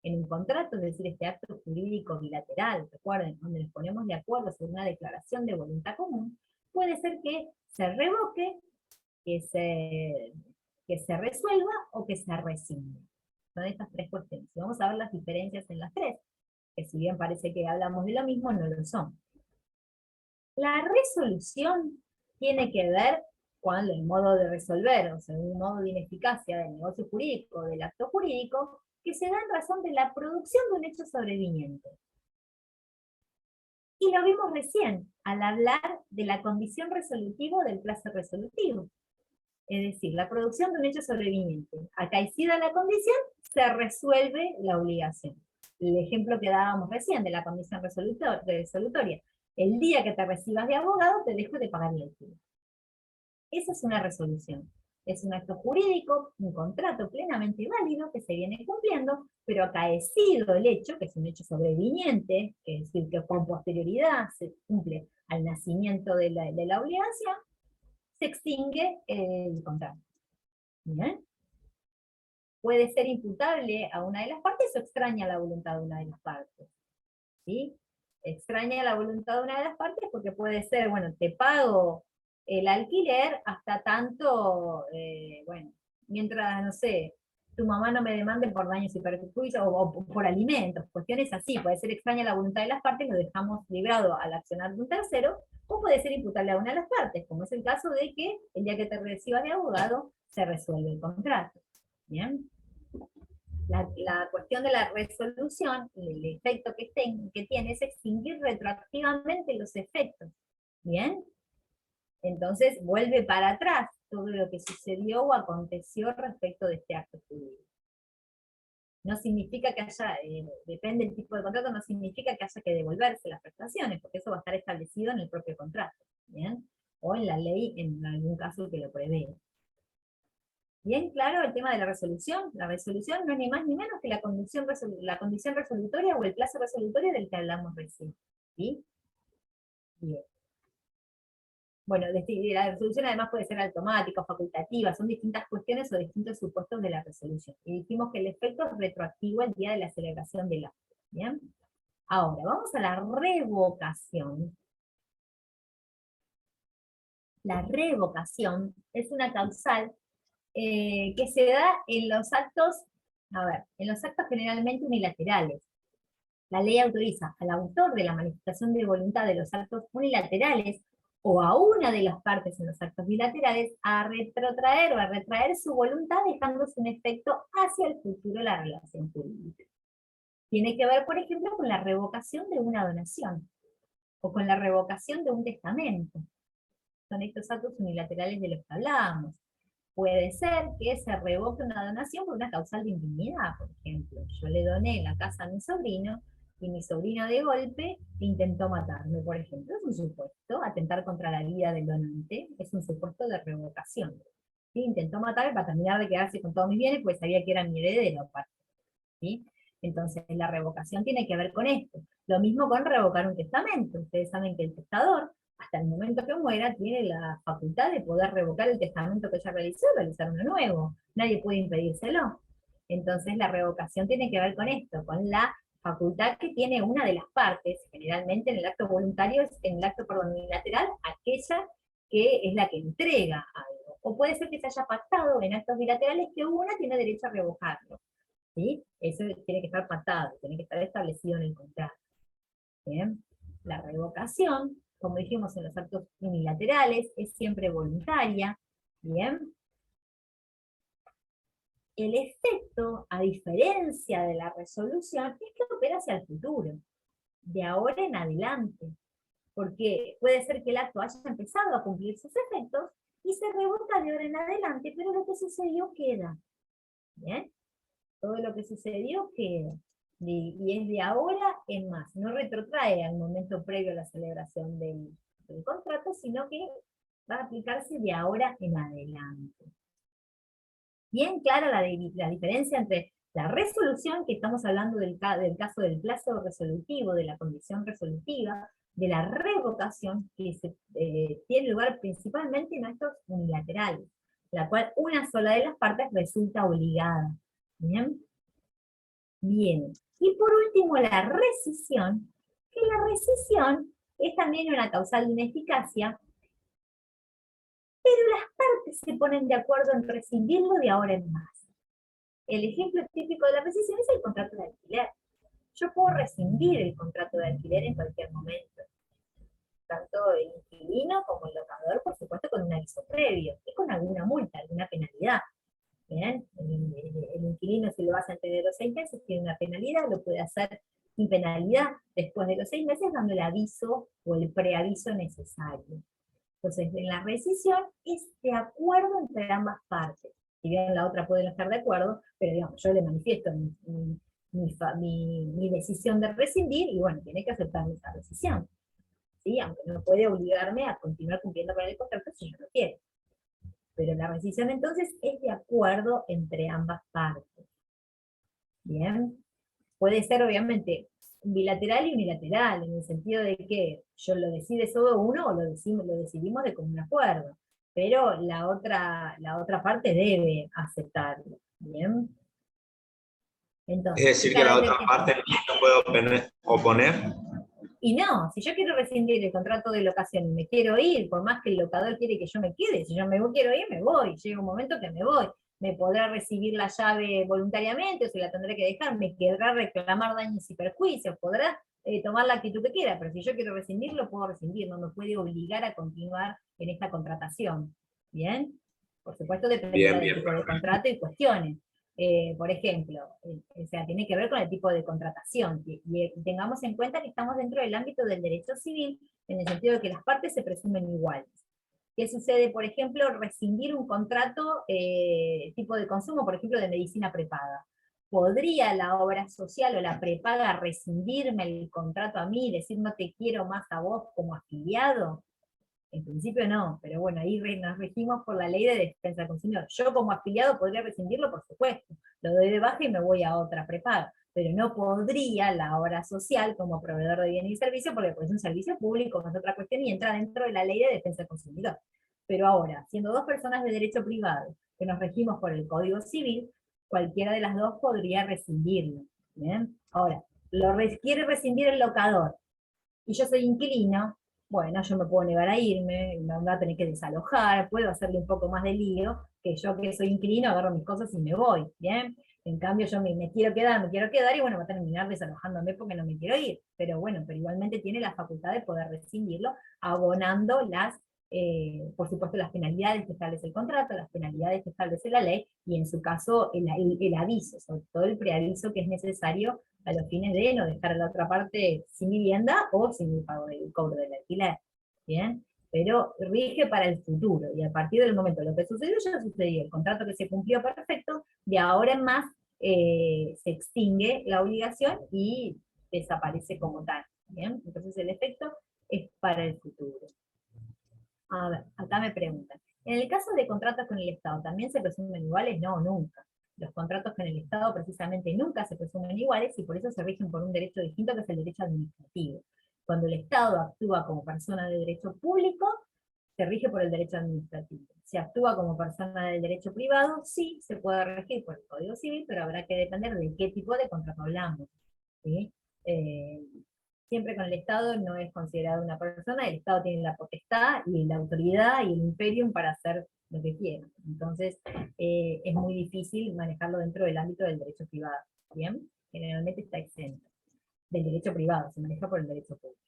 En un contrato, es decir, este acto jurídico bilateral, recuerden, donde nos ponemos de acuerdo sobre una declaración de voluntad común, puede ser que se revoque, que se resuelva o que se rescinde. Son estas tres cuestiones. Y vamos a ver las diferencias en las tres, que si bien parece que hablamos de lo mismo, no lo son. La resolución tiene que ver con el modo de resolver, o sea, un modo de ineficacia del negocio jurídico, del acto jurídico, que se da en razón de la producción de un hecho sobreviniente. Y lo vimos recién, al hablar de la condición resolutiva del plazo resolutivo. Es decir, la producción de un hecho sobreviniente. Acaecida la condición, se resuelve la obligación. El ejemplo que dábamos recién de la condición resolutoria. El día que te recibas de abogado, te dejo de pagar el alquiler. Esa es una resolución. Es un acto jurídico, un contrato plenamente válido que se viene cumpliendo, pero acaecido el hecho, que es un hecho sobreviniente, es decir, que con posterioridad se cumple al nacimiento de la obligación, se extingue el contrato. ¿Bien? Puede ser imputable a una de las partes o extraña la voluntad de una de las partes. ¿Sí? Extraña la voluntad de una de las partes porque puede ser, bueno, te pago el alquiler hasta tanto, bueno, mientras, no sé, tu mamá no me demande por daños y perjuicios o por alimentos, cuestiones así. Puede ser extraña la voluntad de las partes, lo dejamos librado al accionar de un tercero, o puede ser imputable a una de las partes, como es el caso de que el día que te recibas de abogado se resuelve el contrato. ¿Bien? La cuestión de la resolución, el efecto que tiene es extinguir retroactivamente los efectos. ¿Bien? Entonces vuelve para atrás todo lo que sucedió o aconteció respecto de este acto jurídico. No significa que haya, depende del tipo de contrato, no significa que haya que devolverse las prestaciones, porque eso va a estar establecido en el propio contrato, ¿bien? O en la ley, en algún caso que lo prevé. Bien claro el tema de la resolución. La resolución no es ni más ni menos que la condición resolutoria o el plazo resolutorio del que hablamos recién. ¿Sí? Bien. Bueno, la resolución además puede ser automática o facultativa, son distintas cuestiones o distintos supuestos de la resolución. Y dijimos que el efecto es retroactivo al día de la celebración del acto. ¿Bien? Ahora, vamos a la revocación. La revocación es una causal que se da en los actos, en los actos generalmente unilaterales. La ley autoriza al autor de la manifestación de voluntad de los actos unilaterales o a una de las partes en los actos bilaterales a retrotraer o a retraer su voluntad dejando sin efecto hacia el futuro la relación jurídica. Tiene que ver, por ejemplo, con la revocación de una donación o con la revocación de un testamento. Son estos actos unilaterales de los que hablábamos. Puede ser que se revoque una donación por una causal de indignidad, por ejemplo. Yo le doné la casa a mi sobrino, y mi sobrino de golpe intentó matarme, por ejemplo. Es un supuesto, atentar contra la vida del donante, es un supuesto de revocación. ¿Sí? Intentó matarme para terminar de quedarse con todos mis bienes, pues sabía que era mi heredero, aparte. ¿Sí? Entonces la revocación tiene que ver con esto. Lo mismo con revocar un testamento. Ustedes saben que el testador, hasta el momento que muera, tiene la facultad de poder revocar el testamento que ya realizó y realizar uno nuevo. Nadie puede impedírselo. Entonces la revocación tiene que ver con esto, con la facultad que tiene una de las partes, generalmente en el acto voluntario, en el acto unilateral, aquella que es la que entrega algo. O puede ser que se haya pactado en actos bilaterales que una tiene derecho a revocarlo. ¿Sí? Eso tiene que estar pactado, tiene que estar establecido en el contrato. ¿Bien? La revocación, como dijimos en los actos unilaterales, es siempre voluntaria. ¿Bien? El efecto, a diferencia de la resolución, es que opera hacia el futuro, de ahora en adelante. Porque puede ser que el acto haya empezado a cumplir sus efectos y se revoca de ahora en adelante, pero lo que sucedió queda. ¿Bien? Todo lo que sucedió queda. Y es de ahora en más. No retrotrae al momento previo a la celebración del contrato, sino que va a aplicarse de ahora en adelante. Bien clara la diferencia entre la resolución, que estamos hablando del caso del plazo resolutivo, de la condición resolutiva, de la revocación, que tiene lugar principalmente en actos unilaterales, la cual una sola de las partes resulta obligada. ¿Bien? Bien. Y por último, la rescisión, que la rescisión es también una causal de ineficacia, pero las partes se ponen de acuerdo en rescindirlo de ahora en más. El ejemplo típico de la rescisión es el contrato de alquiler. Yo puedo rescindir el contrato de alquiler en cualquier momento. Tanto el inquilino como el locador, por supuesto, con un aviso previo y con alguna multa, alguna penalidad. ¿Bien? El inquilino, si lo hace antes de los 6 meses, tiene una penalidad, lo puede hacer sin penalidad después de los 6 meses, dando el aviso o el preaviso necesario. Entonces, en la rescisión es de acuerdo entre ambas partes. Si bien la otra puede no estar de acuerdo, pero digamos, yo le manifiesto mi decisión de rescindir, y bueno, tiene que aceptar esa decisión. ¿Sí? Aunque no puede obligarme a continuar cumpliendo con el contrato si yo no quiero. Pero la rescisión entonces es de acuerdo entre ambas partes. Bien. Puede ser obviamente bilateral y unilateral, en el sentido de que yo lo decide solo uno o lo decidimos de común acuerdo. Pero la otra parte debe aceptarlo. Bien. Es Entonces, decir, que la otra parte no se puede oponer. y no, si yo quiero rescindir el contrato de locación y me quiero ir, por más que el locador quiere que yo me quede, si yo quiero ir, me voy, llega un momento que me voy. Me podrá recibir la llave voluntariamente, o se la tendré que dejar, me querrá reclamar daños y perjuicios, podrá tomar la actitud que quiera, pero si yo quiero rescindirlo, puedo rescindir, no me puede obligar a continuar en esta contratación. ¿Bien? Por supuesto, dependerá del tipo de contrato y cuestiones. Por ejemplo, o sea, tiene que ver con el tipo de contratación, y tengamos en cuenta que estamos dentro del ámbito del derecho civil, en el sentido de que las partes se presumen iguales. ¿Qué sucede, por ejemplo, rescindir un contrato tipo de consumo, por ejemplo, de medicina prepaga? ¿Podría la obra social o la prepaga rescindirme el contrato a mí y decir no te quiero más a vos como afiliado? En principio no, pero bueno, ahí nos regimos por la ley de defensa del consumidor. Yo como afiliado podría rescindirlo, por supuesto. Lo doy de baja y me voy a otra prepaga. pero no podría la obra social como proveedor de bienes y servicios, porque pues, es un servicio público, es otra cuestión, y entra dentro de la ley de defensa del consumidor. Pero ahora, siendo dos personas de derecho privado, que nos regimos por el Código Civil, cualquiera de las dos podría rescindirlo. ¿Bien? Ahora, quiere rescindir el locador, y yo soy inquilino, bueno, yo me puedo negar a irme, me va a tener que desalojar, puedo hacerle un poco más de lío, que yo que soy inquilino agarro mis cosas y me voy, ¿bien? En cambio yo me quiero quedar, y bueno, va a terminar desalojándome porque no me quiero ir, pero bueno, pero igualmente tiene la facultad de poder rescindirlo, abonando por supuesto, las penalidades que establece el contrato, las penalidades que establece la ley, y en su caso el aviso, sobre todo el preaviso que es necesario a los fines de no dejar a la otra parte sin vivienda o sin el pago del cobro del alquiler. ¿Bien? Pero rige para el futuro, y a partir del momento lo que sucedió ya sucedió, el contrato que se cumplió perfecto, de ahora en más se extingue la obligación y desaparece como tal. ¿Bien? Entonces el efecto es para el futuro. A ver, acá me preguntan, ¿en el caso de contratos con el Estado también se presumen iguales? No, nunca. Los contratos con el Estado precisamente nunca se presumen iguales, y por eso se rigen por un derecho distinto, que es el derecho administrativo. Cuando el Estado actúa como persona de derecho público, se rige por el derecho administrativo. Si actúa como persona del derecho privado, sí, se puede regir por el Código Civil, pero habrá que depender de qué tipo de contrato hablamos. ¿Sí? Siempre con el Estado no es considerado una persona, el Estado tiene la potestad y la autoridad y el imperium para hacer lo que quiera. Entonces, es muy difícil manejarlo dentro del ámbito del derecho privado. ¿Bien? Generalmente está exento del derecho privado, se maneja por el derecho público.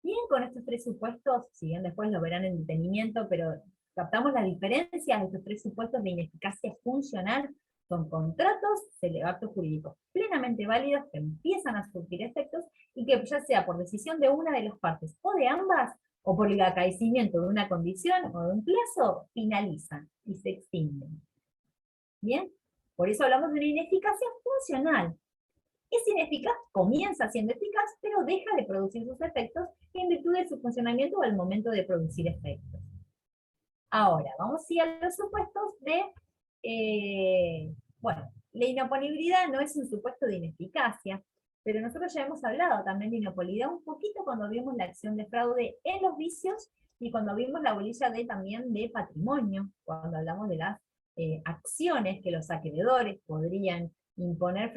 Bien, con estos tres supuestos, si bien después lo verán en detenimiento, pero captamos las diferencias de estos tres supuestos de ineficacia funcional. Son contratos, actos jurídicos plenamente válidos que empiezan a surtir efectos, y que ya sea por decisión de una de las partes o de ambas, o por el acaecimiento de una condición o de un plazo, finalizan y se extinguen. ¿Bien? Por eso hablamos de una ineficacia funcional. Es ineficaz, comienza siendo eficaz, pero deja de producir sus efectos en virtud de su funcionamiento o al momento de producir efectos. Ahora, vamos a ir a los supuestos de, bueno, la inoponibilidad no es un supuesto de ineficacia, pero nosotros ya hemos hablado también de inopolibilidad un poquito cuando vimos la acción de fraude en los vicios, y cuando vimos la bolilla también de patrimonio, cuando hablamos de las acciones que los acreedores podrían imponer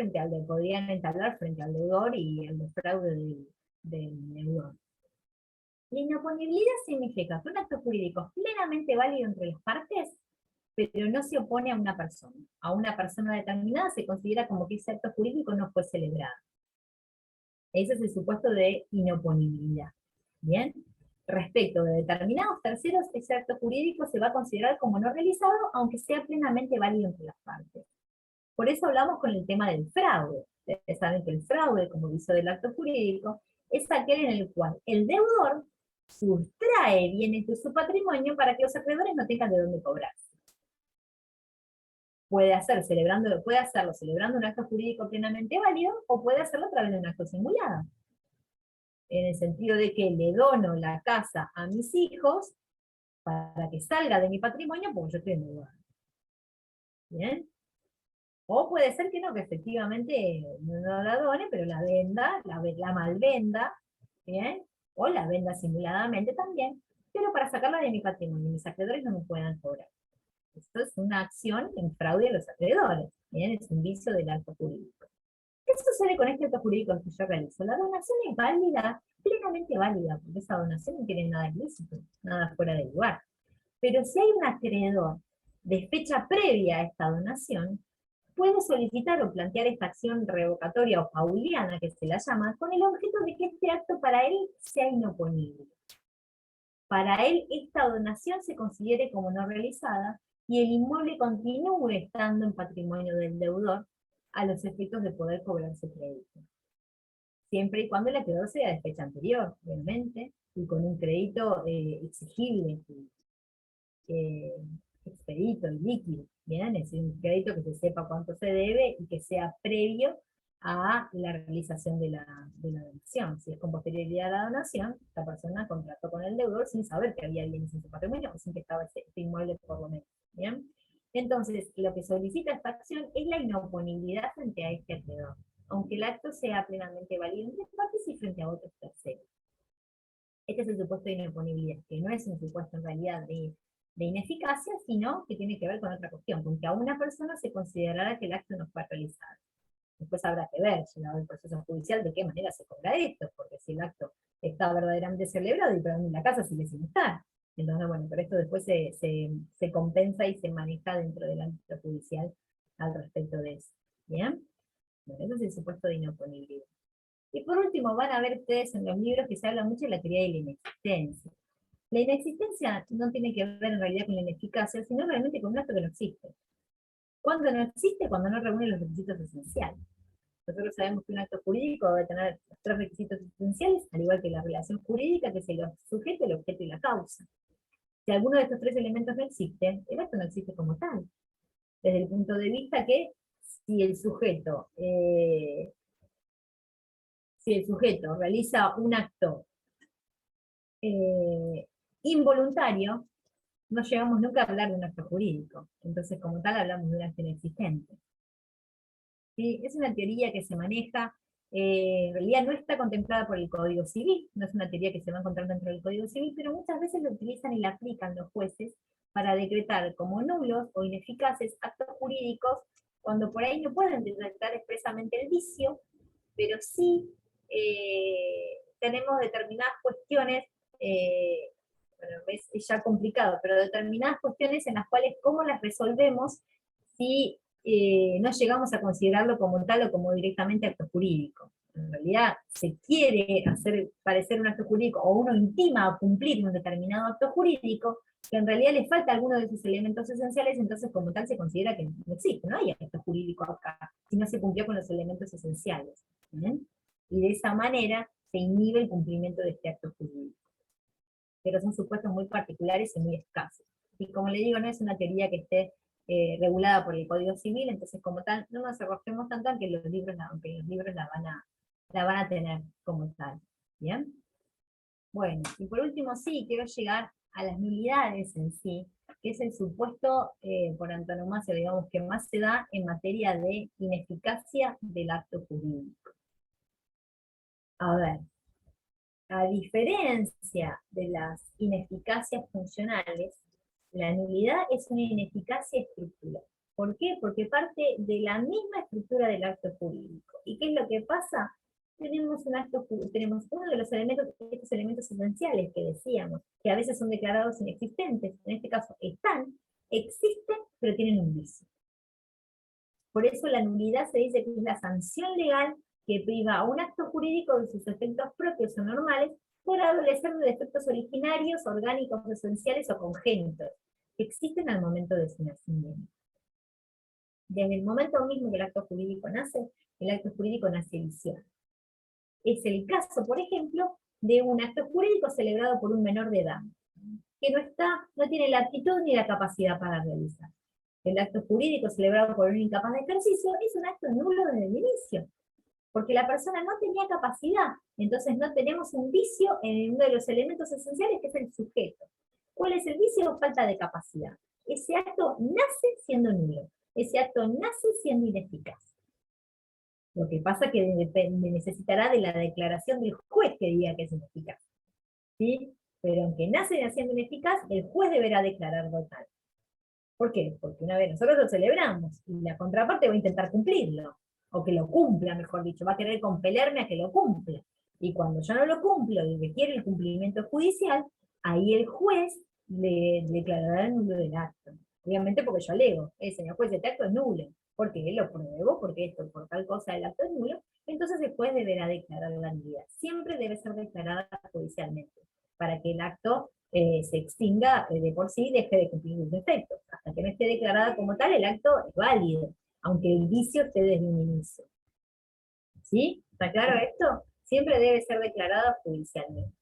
podrían entablar frente al deudor y el fraude del deudor. La inoponibilidad significa que un acto jurídico es plenamente válido entre las partes, pero no se opone a una persona. A una persona determinada se considera como que ese acto jurídico no fue celebrado. Ese es el supuesto de inoponibilidad. ¿Bien? Respecto de determinados terceros, ese acto jurídico se va a considerar como no realizado, aunque sea plenamente válido entre las partes. Por eso hablamos con el tema del fraude. Ustedes saben que el fraude, como vicio del acto jurídico, es aquel en el cual el deudor sustrae bienes de su patrimonio para que los acreedores no tengan de dónde cobrarse. Puede hacerlo celebrando un acto jurídico plenamente válido, o puede hacerlo a través de un acto simulado. En el sentido de que le dono la casa a mis hijos para que salga de mi patrimonio porque yo estoy endeudado. ¿Bien? O puede ser que no, que efectivamente no la done, pero la venda, la malvenda, ¿bien? O la venda simuladamente también, pero para sacarla de mi patrimonio, mis acreedores no me puedan cobrar. Esto es una acción en fraude a los acreedores, ¿bien? Es un vicio del acto jurídico. ¿Qué sucede con este acto jurídico que yo realizo? La donación es válida, plenamente válida, porque esa donación no tiene nada ilícito, nada fuera de lugar. Pero si hay un acreedor de fecha previa a esta donación, puede solicitar o plantear esta acción revocatoria o pauliana, que se la llama, con el objeto de que este acto para él sea inoponible. Para él, esta donación se considere como no realizada, y el inmueble continúe estando en patrimonio del deudor a los efectos de poder cobrar su crédito. Siempre y cuando el acreedor sea de fecha anterior, obviamente, y con un crédito exigible, expedito y líquido, ¿bien? Es decir, un crédito que se sepa cuánto se debe y que sea previo a la realización de la donación. Si es con posterioridad a la donación, la persona contrató con el deudor sin saber que había bienes en su patrimonio, o sin que estaba este inmueble por lo menos, ¿bien? Entonces, lo que solicita esta acción es la inoponibilidad frente a este acreedor. aunque el acto sea plenamente válido entre partes y frente a otros terceros. Este es el supuesto de inoponibilidad, que no es un supuesto en realidad de ineficacia, sino que tiene que ver con otra cuestión, con que a una persona se considerará que el acto no fue realizado. Después habrá que ver, llegado el proceso judicial, de qué manera se cobra esto, porque si el acto está verdaderamente celebrado y pero en la casa sigue sin estar. Entonces, bueno, pero esto después se compensa y se maneja dentro del ámbito judicial al respecto de eso. ¿Bien? Bueno, eso es el supuesto de inoponibilidad. Y por último, van a ver ustedes en los libros que se habla mucho de la teoría de la inexistencia. La inexistencia no tiene que ver en realidad con la ineficacia, sino realmente con un acto que no existe. ¿Cuándo no existe? Cuando no reúne los requisitos esenciales. Nosotros sabemos que un acto jurídico debe tener los tres requisitos esenciales, al igual que la relación jurídica, que es el sujeto, el objeto y la causa. Si alguno de estos tres elementos no existe, el acto no existe como tal. Desde el punto de vista que si el sujeto realiza un acto involuntario, no llegamos nunca a hablar de un acto jurídico. Entonces, como tal, hablamos de un acto inexistente. ¿Sí? Es una teoría que se maneja, en realidad no está contemplada por el Código Civil, no es una teoría que se va a encontrar dentro del Código Civil, pero muchas veces lo utilizan y la aplican los jueces para decretar como nulos o ineficaces actos jurídicos, cuando por ahí no pueden detectar expresamente el vicio, pero sí tenemos determinadas cuestiones, bueno, es ya complicado, pero determinadas cuestiones en las cuales cómo las resolvemos si no llegamos a considerarlo como tal o como directamente acto jurídico. En realidad se quiere hacer parecer un acto jurídico, o uno intima a cumplir un determinado acto jurídico, que en realidad le falta alguno de sus elementos esenciales, entonces como tal se considera que no existe, no hay acto jurídico acá, si no se cumplió con los elementos esenciales. ¿Bien? Y de esa manera se inhibe el cumplimiento de este acto jurídico. Pero son supuestos muy particulares y muy escasos. Y como le digo, no es una teoría que esté regulada por el Código Civil, entonces como tal, no nos arrojemos tanto aunque los libros la van a tener como tal. ¿Bien? Bueno, y por último sí, quiero llegar a las nulidades en sí, que es el supuesto por antonomasia, digamos, que más se da en materia de ineficacia del acto jurídico. A ver, a diferencia de las ineficacias funcionales, la nulidad es una ineficacia estructural. ¿Por qué? Porque parte de la misma estructura del acto jurídico. ¿Y qué es lo que pasa? Tenemos uno de los elementos, estos elementos esenciales que decíamos, que a veces son declarados inexistentes, en este caso existen, pero tienen un vicio. Por eso la nulidad se dice que es la sanción legal que priva a un acto jurídico de sus efectos propios o normales por adolecer de defectos originarios, orgánicos, esenciales o congénitos, que existen al momento de su nacimiento. Desde el momento mismo que el acto jurídico nace, el acto jurídico nace viciado. Es el caso, por ejemplo, de un acto jurídico celebrado por un menor de edad, que no tiene la aptitud ni la capacidad para realizar. El acto jurídico celebrado por un incapaz de ejercicio es un acto nulo desde el inicio, porque la persona no tenía capacidad, entonces no tenemos un vicio en uno de los elementos esenciales que es el sujeto. ¿Cuál es el vicio? Falta de capacidad. Ese acto nace siendo nulo, ese acto nace siendo ineficaz. Lo que pasa es que necesitará de la declaración del juez que diga que es ineficaz. ¿Sí? Pero aunque nace siendo ineficaz, el juez deberá declararlo tal. ¿Por qué? Porque una vez nosotros lo celebramos, y la contraparte va a intentar cumplirlo, o que lo cumpla, mejor dicho, va a querer compelerme a que lo cumpla. Y cuando yo no lo cumplo y requiere el cumplimiento judicial, ahí el juez le declarará el nulo del acto. Obviamente porque yo alego, señor juez, este acto es nulo, porque él lo pruebo, porque esto, por tal cosa el acto es nulo, entonces el juez deberá declarar la nulidad. Siempre debe ser declarada judicialmente, para que el acto se extinga de por sí y deje de cumplir sus efectos. Hasta que no esté declarada como tal, el acto es válido, aunque el vicio esté desde un inicio. ¿Sí? ¿Está claro esto? Siempre debe ser declarada judicialmente.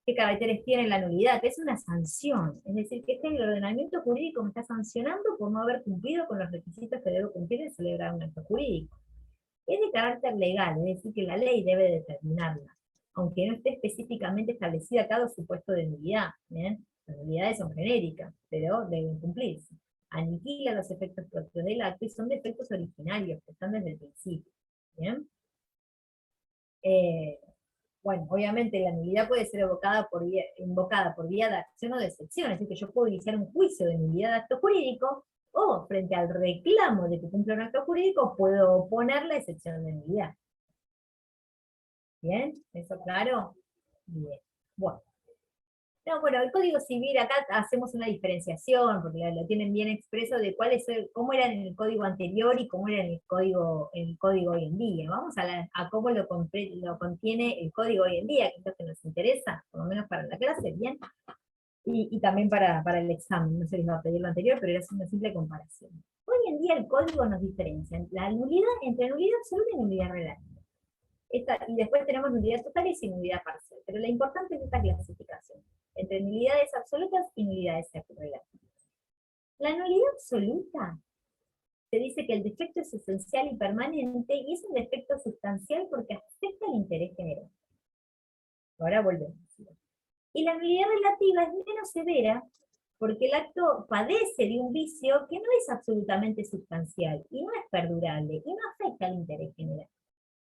¿Qué caracteres tiene la nulidad? Que es una sanción, es decir, que el ordenamiento jurídico me está sancionando por no haber cumplido con los requisitos que debo cumplir en celebrar un acto jurídico. Es de carácter legal, es decir, que la ley debe determinarla, aunque no esté específicamente establecida cada supuesto de nulidad. ¿Bien? Las nulidades son genéricas, pero deben cumplirse. Aniquila los efectos propios del acto y son defectos originarios que están desde el principio. ¿Bien? Bueno, obviamente la nulidad puede ser invocada por vía de acción o de excepción, es decir, que yo puedo iniciar un juicio de nulidad de acto jurídico, o frente al reclamo de que cumpla un acto jurídico, puedo oponer la excepción de nulidad. ¿Bien? ¿Eso claro? Bien. Bueno. No, bueno, el Código Civil, acá hacemos una diferenciación, porque lo tienen bien expreso de cómo era en el código anterior y cómo era en el código hoy en día. Vamos a cómo lo contiene el código hoy en día, que es lo que nos interesa, por lo menos para la clase, ¿bien? Y también para el examen, no se les va a pedir lo anterior, pero era una simple comparación. Hoy en día el código nos diferencia entre nulidad absoluta y nulidad relativa. Y después tenemos nulidad total y nulidad parcial. Pero lo importante es esta clasificación, entre nulidades absolutas y nulidades relativas. La nulidad absoluta se dice que el defecto es esencial y permanente, y es un defecto sustancial porque afecta al interés general. Ahora volvemos. Y la nulidad relativa es menos severa porque el acto padece de un vicio que no es absolutamente sustancial, y no es perdurable, y no afecta al interés general.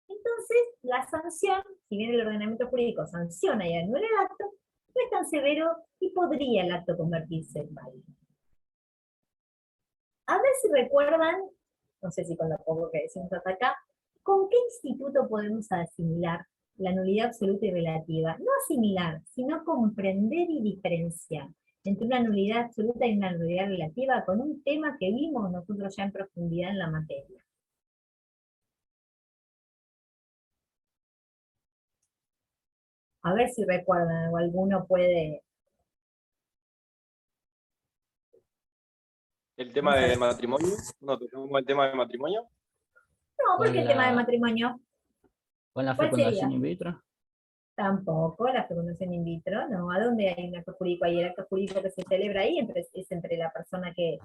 Entonces, la sanción, si bien el ordenamiento jurídico sanciona y anula el acto, no es tan severo y podría el acto convertirse en válido. A ver si recuerdan, no sé si con lo poco que decimos hasta acá, ¿con qué instituto podemos asimilar la nulidad absoluta y relativa? No asimilar, sino comprender y diferenciar entre una nulidad absoluta y una nulidad relativa con un tema que vimos nosotros ya en profundidad en la materia. A ver si recuerdan o alguno puede. El tema de matrimonio, no tocamos el tema de matrimonio. No, porque el tema de matrimonio. ¿Con la ¿Cuál fecundación sería? in vitro? Tampoco, la fecundación in vitro, no. ¿A dónde hay un acto jurídico? Ahí el acto jurídico que se celebra ahí es entre la persona que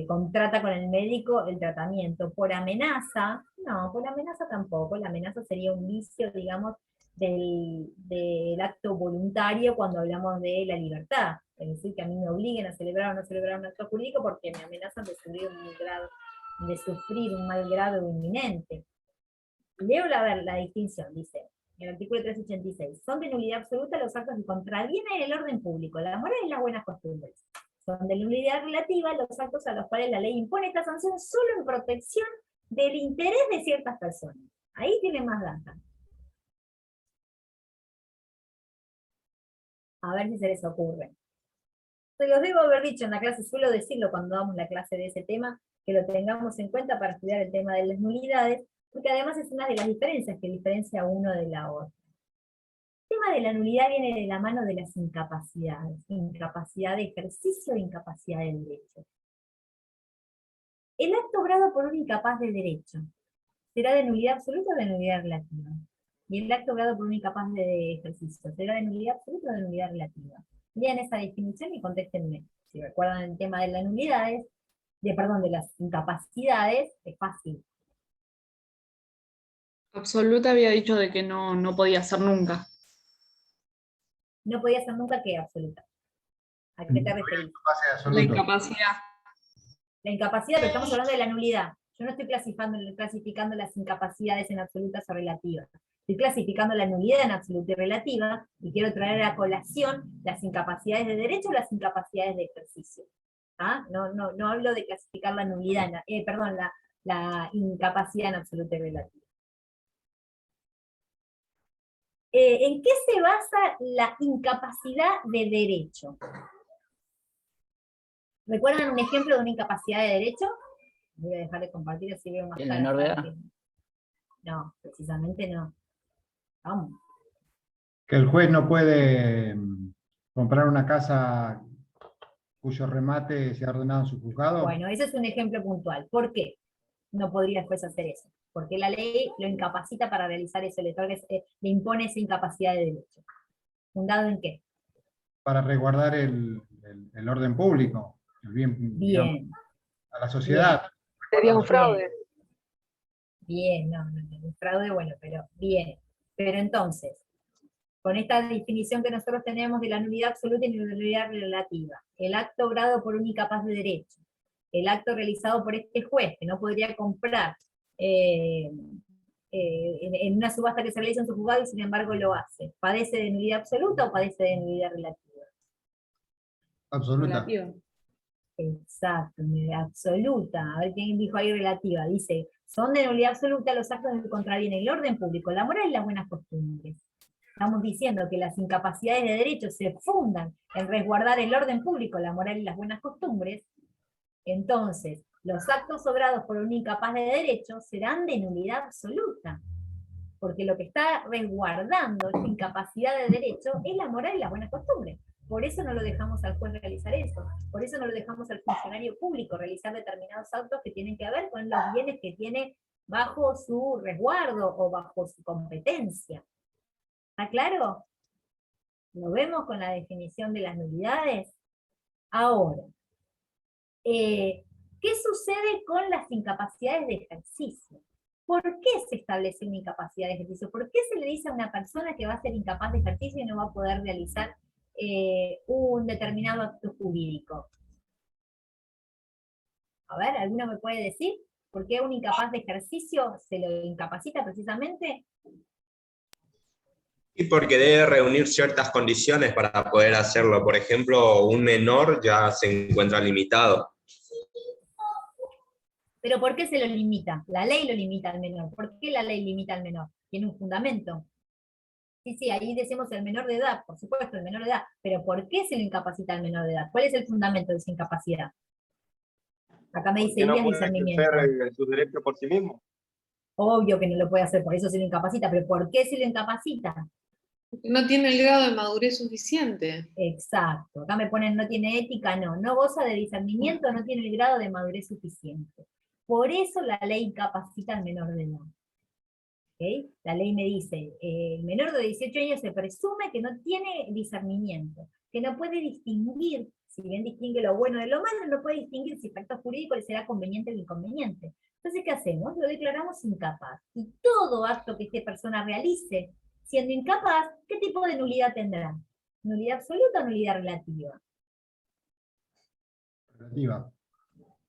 contrata con el médico el tratamiento. Por amenaza, no, por amenaza tampoco. La amenaza sería un vicio, digamos, del acto voluntario cuando hablamos de la libertad. Es decir, que a mí me obliguen a celebrar o no celebrar un acto jurídico porque me amenazan de sufrir un mal grave o inminente. Leo la distinción, dice, en el artículo 386, son de nulidad absoluta los actos que contravienen el orden público, la moral y las buenas costumbres. Son de nulidad relativa los actos a los cuales la ley impone esta sanción solo en protección del interés de ciertas personas. Ahí tiene más data. A ver si se les ocurre. Se los debo haber dicho en la clase, suelo decirlo cuando damos la clase de ese tema, que lo tengamos en cuenta para estudiar el tema de las nulidades, porque además es una de las diferencias que diferencia uno de la otra. El tema de la nulidad viene de la mano de las incapacidades, incapacidad de ejercicio e incapacidad de derecho. El acto obrado por un incapaz de derecho será de nulidad absoluta o de nulidad relativa. Y el acto obrado por un incapaz de ejercicio será de nulidad absoluta o de nulidad relativa. Lean esa definición y contéstenme. Si recuerdan el tema de las nulidades, de las incapacidades, es fácil. Absoluta había dicho de que no podía ser nunca. No podía ser nunca que absoluta. ¿A qué te referís? La incapacidad. La incapacidad, pero estamos hablando de la nulidad. Yo no estoy clasificando las incapacidades en absolutas o relativas. Estoy clasificando la nulidad en absoluta y relativa, y quiero traer a colación las incapacidades de derecho o las incapacidades de ejercicio. ¿Ah? No hablo de clasificar la nulidad, la incapacidad en absoluta y relativa. ¿En qué se basa la incapacidad de derecho? ¿Recuerdan un ejemplo de una incapacidad de derecho? Voy a dejar de compartir así veo más ¿El caras menor de para edad? No, precisamente no. Vamos. Que el juez no puede comprar una casa cuyo remate se ha ordenado en su juzgado. Bueno, ese es un ejemplo puntual. ¿Por qué no podría el juez hacer eso? Porque la ley lo incapacita para realizar eso, le impone esa incapacidad de derecho. ¿Fundado en qué? Para resguardar el orden público, el bien, digamos, Bien. a la sociedad. Sería un fraude. Bien, no, un fraude, bueno, pero bien. Pero entonces, con esta definición que nosotros tenemos de la nulidad absoluta y la nulidad relativa, el acto obrado por un incapaz de derecho, el acto realizado por este juez, que no podría comprar, no podría realizar esa incapacidad de derecho, ¿está? No hablo de clasificar la nulidad en absolutas o relativas, hablo de clasificar la nulidad en absoluta y relativa. ¿En qué se basa la incapacidad de derecho? En el acto obrado por un incapaz de derecho. El acto realizado por este juez, que no podría comprar, en una subasta que se realiza en su juzgado y sin embargo lo hace. ¿Padece de nulidad absoluta o padece de nulidad relativa? Absoluta. Relativo. Exacto, nulidad absoluta. A ver quién dijo ahí relativa. Dice, son de nulidad absoluta los actos que contravienen el orden público, la moral y las buenas costumbres. Estamos diciendo que las incapacidades de derecho se fundan en resguardar el orden público, la moral y las buenas costumbres. Entonces, los actos obrados por un incapaz de derecho serán de nulidad absoluta, porque lo que está resguardando esta incapacidad de derecho es la moral y las buenas costumbres. Por eso no lo dejamos al juez realizar eso, por eso no lo dejamos al funcionario público realizar determinados actos que tienen que ver con los bienes que tiene bajo su resguardo o bajo su competencia. ¿Está claro? ¿Lo vemos con la definición de las nulidades? Ahora, ¿qué sucede con las incapacidades de ejercicio? ¿Por qué se establece una incapacidad de ejercicio? ¿Por qué se le dice a una persona que va a ser incapaz de ejercicio y no va a poder realizar un determinado acto jurídico? A ver, ¿alguno me puede decir por qué un incapaz de ejercicio se lo incapacita precisamente? Y porque debe reunir ciertas condiciones para poder hacerlo. Por ejemplo, un menor ya se encuentra limitado. ¿Pero por qué se lo limita? La ley lo limita al menor. ¿Por qué la ley limita al menor? Tiene un fundamento. Sí, ahí decimos el menor de edad, por supuesto, el menor de edad. Pero ¿por qué se lo incapacita al menor de edad? ¿Cuál es el fundamento de esa incapacidad? Acá me dice ¿Por qué no Elías puede discernimiento. ejercer sus derechos por sí mismo? Obvio que no lo puede hacer, por eso se lo incapacita. ¿Pero por qué se lo incapacita? No tiene el grado de madurez suficiente. Exacto. Acá me ponen no tiene ética, no. No goza de discernimiento, no tiene el grado de madurez suficiente. Por eso la ley incapacita al menor de edad. ¿Okay? La ley me dice, el menor de 18 años se presume que no tiene discernimiento, que no puede distinguir, si bien distingue lo bueno de lo malo, no puede distinguir si para acto jurídico le será conveniente o inconveniente. Entonces, ¿qué hacemos? Lo declaramos incapaz. Y todo acto que esta persona realice, siendo incapaz, ¿qué tipo de nulidad tendrá? ¿Nulidad absoluta o nulidad relativa? Relativa.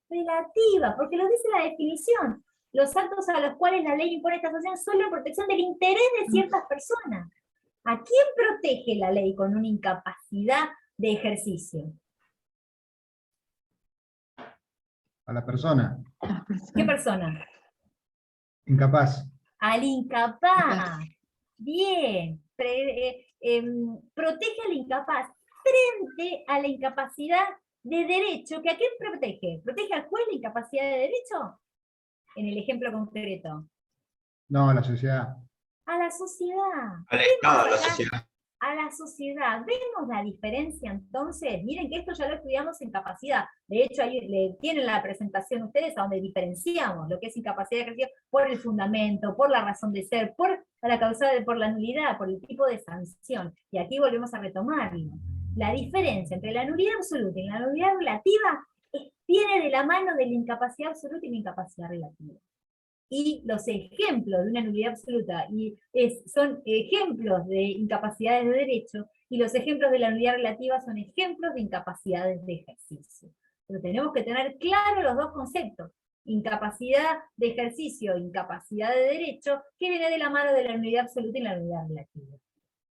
Relativa, porque lo dice la definición. Los actos a los cuales la ley impone esta sanción son la protección del interés de ciertas personas. ¿A quién protege la ley con una incapacidad de ejercicio? A la persona. ¿Qué persona? Incapaz. Al incapaz. Bien. Protege al incapaz frente a la incapacidad de derecho. ¿Que a quién protege? ¿Protege al juez la incapacidad de derecho? En el ejemplo concreto. No, a la sociedad. A la sociedad. Al Estado, a la sociedad. A la sociedad. ¿Vemos la diferencia entonces? Miren que esto ya lo estudiamos en capacidad. De hecho, ahí tienen la presentación ustedes a donde diferenciamos lo que es incapacidad de ejercicio por el fundamento, por la razón de ser, por la causa por la nulidad, por el tipo de sanción. Y aquí volvemos a retomarlo. La diferencia entre la nulidad absoluta y la nulidad relativa viene de la mano de la incapacidad absoluta y la incapacidad relativa. Y los ejemplos de una nulidad absoluta son ejemplos de incapacidades de derecho, y los ejemplos de la nulidad relativa son ejemplos de incapacidades de ejercicio. Pero tenemos que tener claros los dos conceptos: incapacidad de ejercicio, incapacidad de derecho, que viene de la mano de la nulidad absoluta y la nulidad relativa.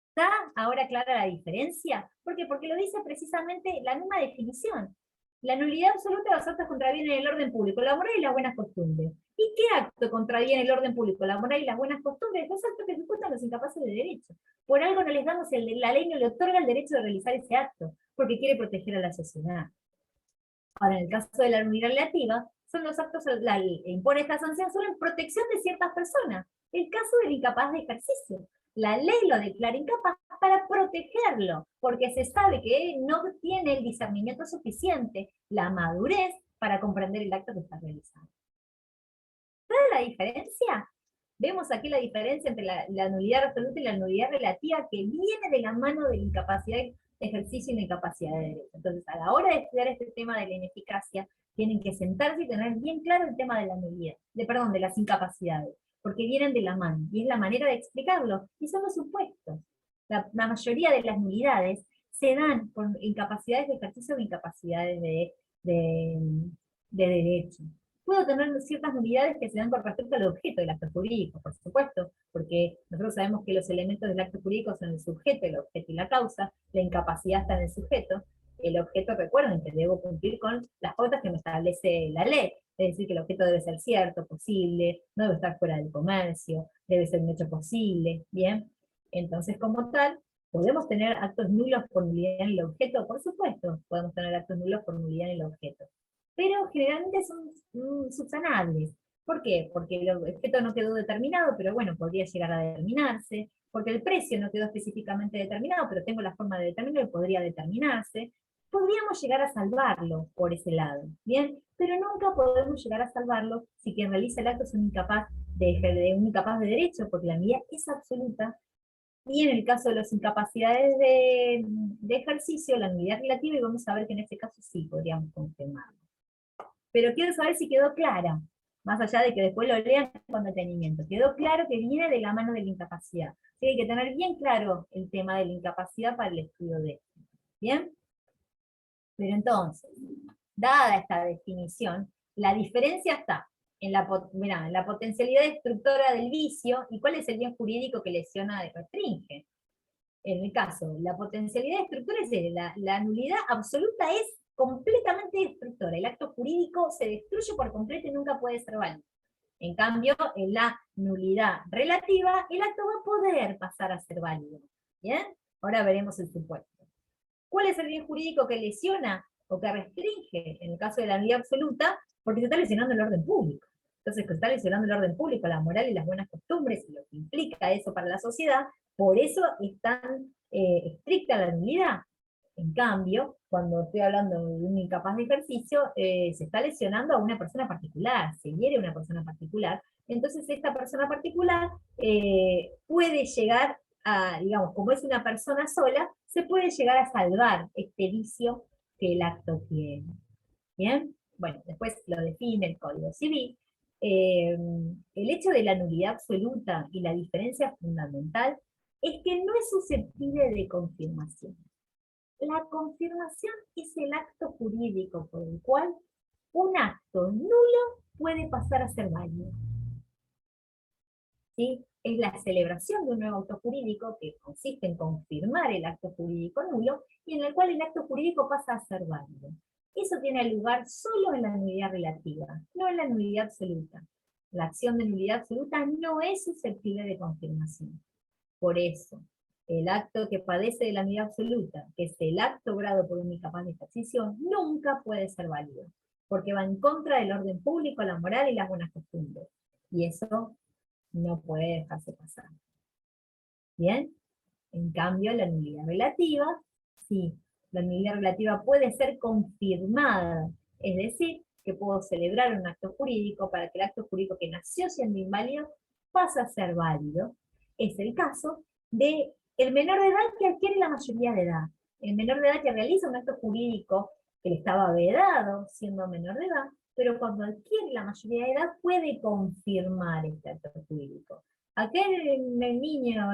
¿Está ahora clara la diferencia? ¿Por qué? Porque lo dice precisamente la misma definición. La nulidad absoluta de los actos contravienen el orden público, la moral y las buenas costumbres. ¿Y qué acto contraviene el orden público, la moral y las buenas costumbres? Los actos que ejecutan los incapaces de derecho. Por algo no les damos, la ley no le otorga el derecho de realizar ese acto, porque quiere proteger a la sociedad. Ahora, en el caso de la nulidad relativa, son los actos, impone esta sanción solo en protección de ciertas personas. El caso del incapaz de ejercicio. La ley lo declara incapaz para protegerlo, porque se sabe que no tiene el discernimiento suficiente, la madurez, para comprender el acto que está realizando. ¿Sabes la diferencia? Vemos aquí la diferencia entre la nulidad absoluta y la nulidad relativa, que viene de la mano de la incapacidad de ejercicio y la incapacidad de derecho. Entonces, a la hora de estudiar este tema de la ineficacia, tienen que sentarse y tener bien claro el tema de la nulidad, de las incapacidades, porque vienen de la mano, y es la manera de explicarlo, y son los supuestos. La mayoría de las nulidades se dan por incapacidades de ejercicio o incapacidades de derecho. Puedo tener ciertas nulidades que se dan con respecto al objeto del acto jurídico, por supuesto, porque nosotros sabemos que los elementos del acto jurídico son el sujeto, el objeto y la causa, la incapacidad está en el sujeto, el objeto, recuerden que debo cumplir con las pautas que me establece la ley, es decir, que el objeto debe ser cierto, posible, no debe estar fuera del comercio, debe ser un hecho posible, ¿bien? Entonces, como tal, ¿podemos tener actos nulos por nulidad en el objeto? Por supuesto, podemos tener actos nulos por nulidad en el objeto. Pero generalmente son subsanables. ¿Por qué? Porque el objeto no quedó determinado, pero bueno, podría llegar a determinarse. Porque el precio no quedó específicamente determinado, pero tengo la forma de determinarlo y podría determinarse. Podríamos llegar a salvarlo por ese lado, ¿bien? Pero nunca podemos llegar a salvarlo si quien realiza el acto es un incapaz de derecho, porque la nulidad es absoluta. Y en el caso de las incapacidades de ejercicio, la nulidad relativa, y vamos a ver que en este caso sí podríamos confirmarlo. Pero quiero saber si quedó clara, más allá de que después lo lean con detenimiento. Quedó claro que viene de la mano de la incapacidad. Sí, hay que tener bien claro el tema de la incapacidad para el estudio de esto. ¿Bien? Pero entonces, dada esta definición, la diferencia está en la potencialidad destructora del vicio, y cuál es el bien jurídico que lesiona y restringe. En el caso, la potencialidad destructora es la nulidad absoluta es completamente destructora. El acto jurídico se destruye por completo y nunca puede ser válido. En cambio, en la nulidad relativa, el acto va a poder pasar a ser válido. ¿Bien? Ahora veremos el supuesto. ¿Cuál es el bien jurídico que lesiona o que restringe en el caso de la nulidad absoluta? Porque se está lesionando el orden público. Entonces, que está lesionando el orden público, la moral y las buenas costumbres, y lo que implica eso para la sociedad, por eso es tan estricta la nulidad. En cambio, cuando estoy hablando de un incapaz de ejercicio, se está lesionando a una persona particular, se hiere a una persona particular, entonces esta persona particular puede llegar a, digamos, como es una persona sola, se puede llegar a salvar este vicio que el acto tiene. ¿Bien? Bueno, después lo define el Código Civil. El hecho de la nulidad absoluta y la diferencia fundamental es que no es susceptible de confirmación. La confirmación es el acto jurídico por el cual un acto nulo puede pasar a ser válido. ¿Sí? Es la celebración de un nuevo acto jurídico que consiste en confirmar el acto jurídico nulo y en el cual el acto jurídico pasa a ser válido. Eso tiene lugar solo en la nulidad relativa, no en la nulidad absoluta. La acción de nulidad absoluta no es susceptible de confirmación. Por eso, el acto que padece de la nulidad absoluta, que es el acto obrado por un incapaz de ejercicio, nunca puede ser válido, porque va en contra del orden público, la moral y las buenas costumbres. Y eso no puede dejarse pasar. ¿Bien? En cambio, la nulidad relativa, sí, la nulidad relativa puede ser confirmada, es decir, que puedo celebrar un acto jurídico para que el acto jurídico que nació siendo inválido pase a ser válido. Es el caso de el menor de edad que adquiere la mayoría de edad. El menor de edad que realiza un acto jurídico que le estaba vedado siendo menor de edad, pero cuando adquiere la mayoría de edad puede confirmar este acto jurídico. Aquel niño,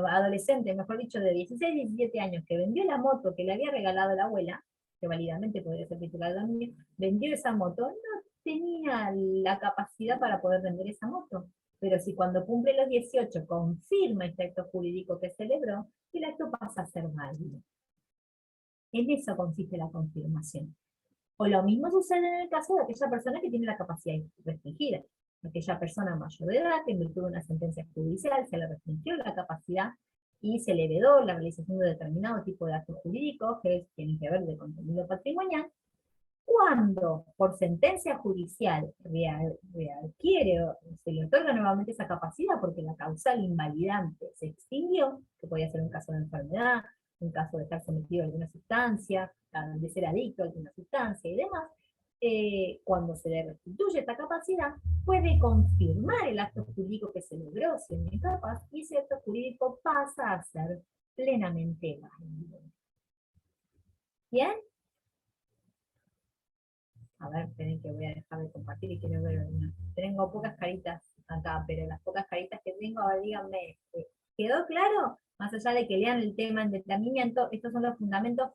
adolescente, mejor dicho, de 16, 17 años, que vendió la moto que le había regalado la abuela, que válidamente podría ser titular de niño, vendió esa moto, no tenía la capacidad para poder vender esa moto. Pero si cuando cumple los 18 confirma este acto jurídico que celebró, el acto pasa a ser válido. En eso consiste la confirmación. O lo mismo sucede en el caso de aquella persona que tiene la capacidad restringida. Aquella persona mayor de edad, que en virtud de una sentencia judicial se le restringió la capacidad y se le vedó la realización de determinado tipo de actos jurídicos que tienen que ver de contenido patrimonial, cuando por sentencia judicial readquiere o se le otorga nuevamente esa capacidad porque la causal invalidante se extinguió, que podía ser un caso de enfermedad, un caso de estar sometido a alguna sustancia, de ser adicto a alguna sustancia y demás, cuando se le restituye esta capacidad, puede confirmar el acto jurídico que se logró siendo incapaz, y ese acto jurídico pasa a ser plenamente válido. ¿Bien? A ver, esperen que voy a dejar de compartir y quiero ver una. Tengo pocas caritas acá, pero las pocas caritas que tengo, a ver, díganme, ¿quedó claro? Más allá de que lean el tema en detenimiento, estos son los fundamentos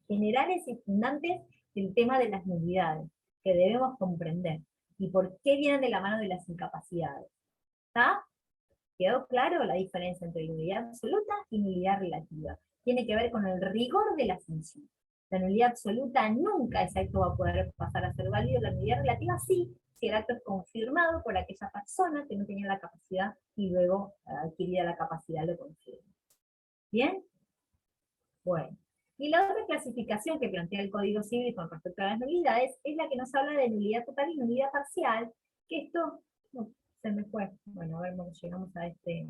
generales y fundantes del tema de las nulidades, que debemos comprender. ¿Y por qué vienen de la mano de las incapacidades? ¿Está? ¿Quedó claro la diferencia entre nulidad absoluta y nulidad relativa? Tiene que ver con el rigor de la sanción. La nulidad absoluta nunca ese acto va a poder pasar a ser válido, la nulidad relativa sí, si el acto es confirmado por aquella persona que no tenía la capacidad y luego adquirida la capacidad lo confirma. ¿Bien? Bueno. Y la otra clasificación que plantea el Código Civil con respecto a las nulidades es la que nos habla de nulidad total y nulidad parcial, que esto, no, se me fue, bueno, a ver cómo llegamos a este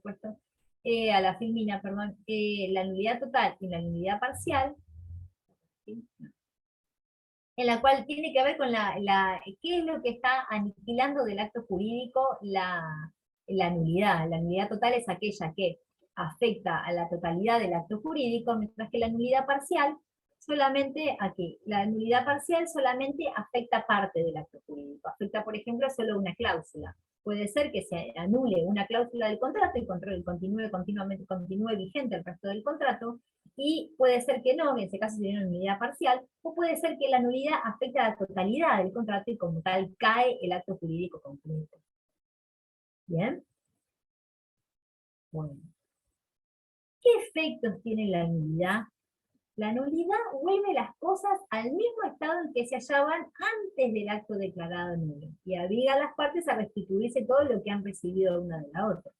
puesto, a la filmina, perdón, la nulidad total y la nulidad parcial, ¿sí? En la cual tiene que ver con qué es lo que está aniquilando del acto jurídico la nulidad. La nulidad total es aquella que afecta a la totalidad del acto jurídico, mientras que la nulidad parcial solamente aquí. La nulidad parcial solamente afecta parte del acto jurídico. Afecta, por ejemplo, solo una cláusula. Puede ser que se anule una cláusula del contrato y continúe vigente el resto del contrato, y puede ser que no, en ese caso sería una nulidad parcial, o puede ser que la nulidad afecte a la totalidad del contrato y como tal cae el acto jurídico completo. ¿Bien? Bueno. ¿Qué efectos tiene la nulidad? La nulidad vuelve las cosas al mismo estado en que se hallaban antes del acto declarado nulo, y obliga a las partes a restituirse todo lo que han recibido una de la otra.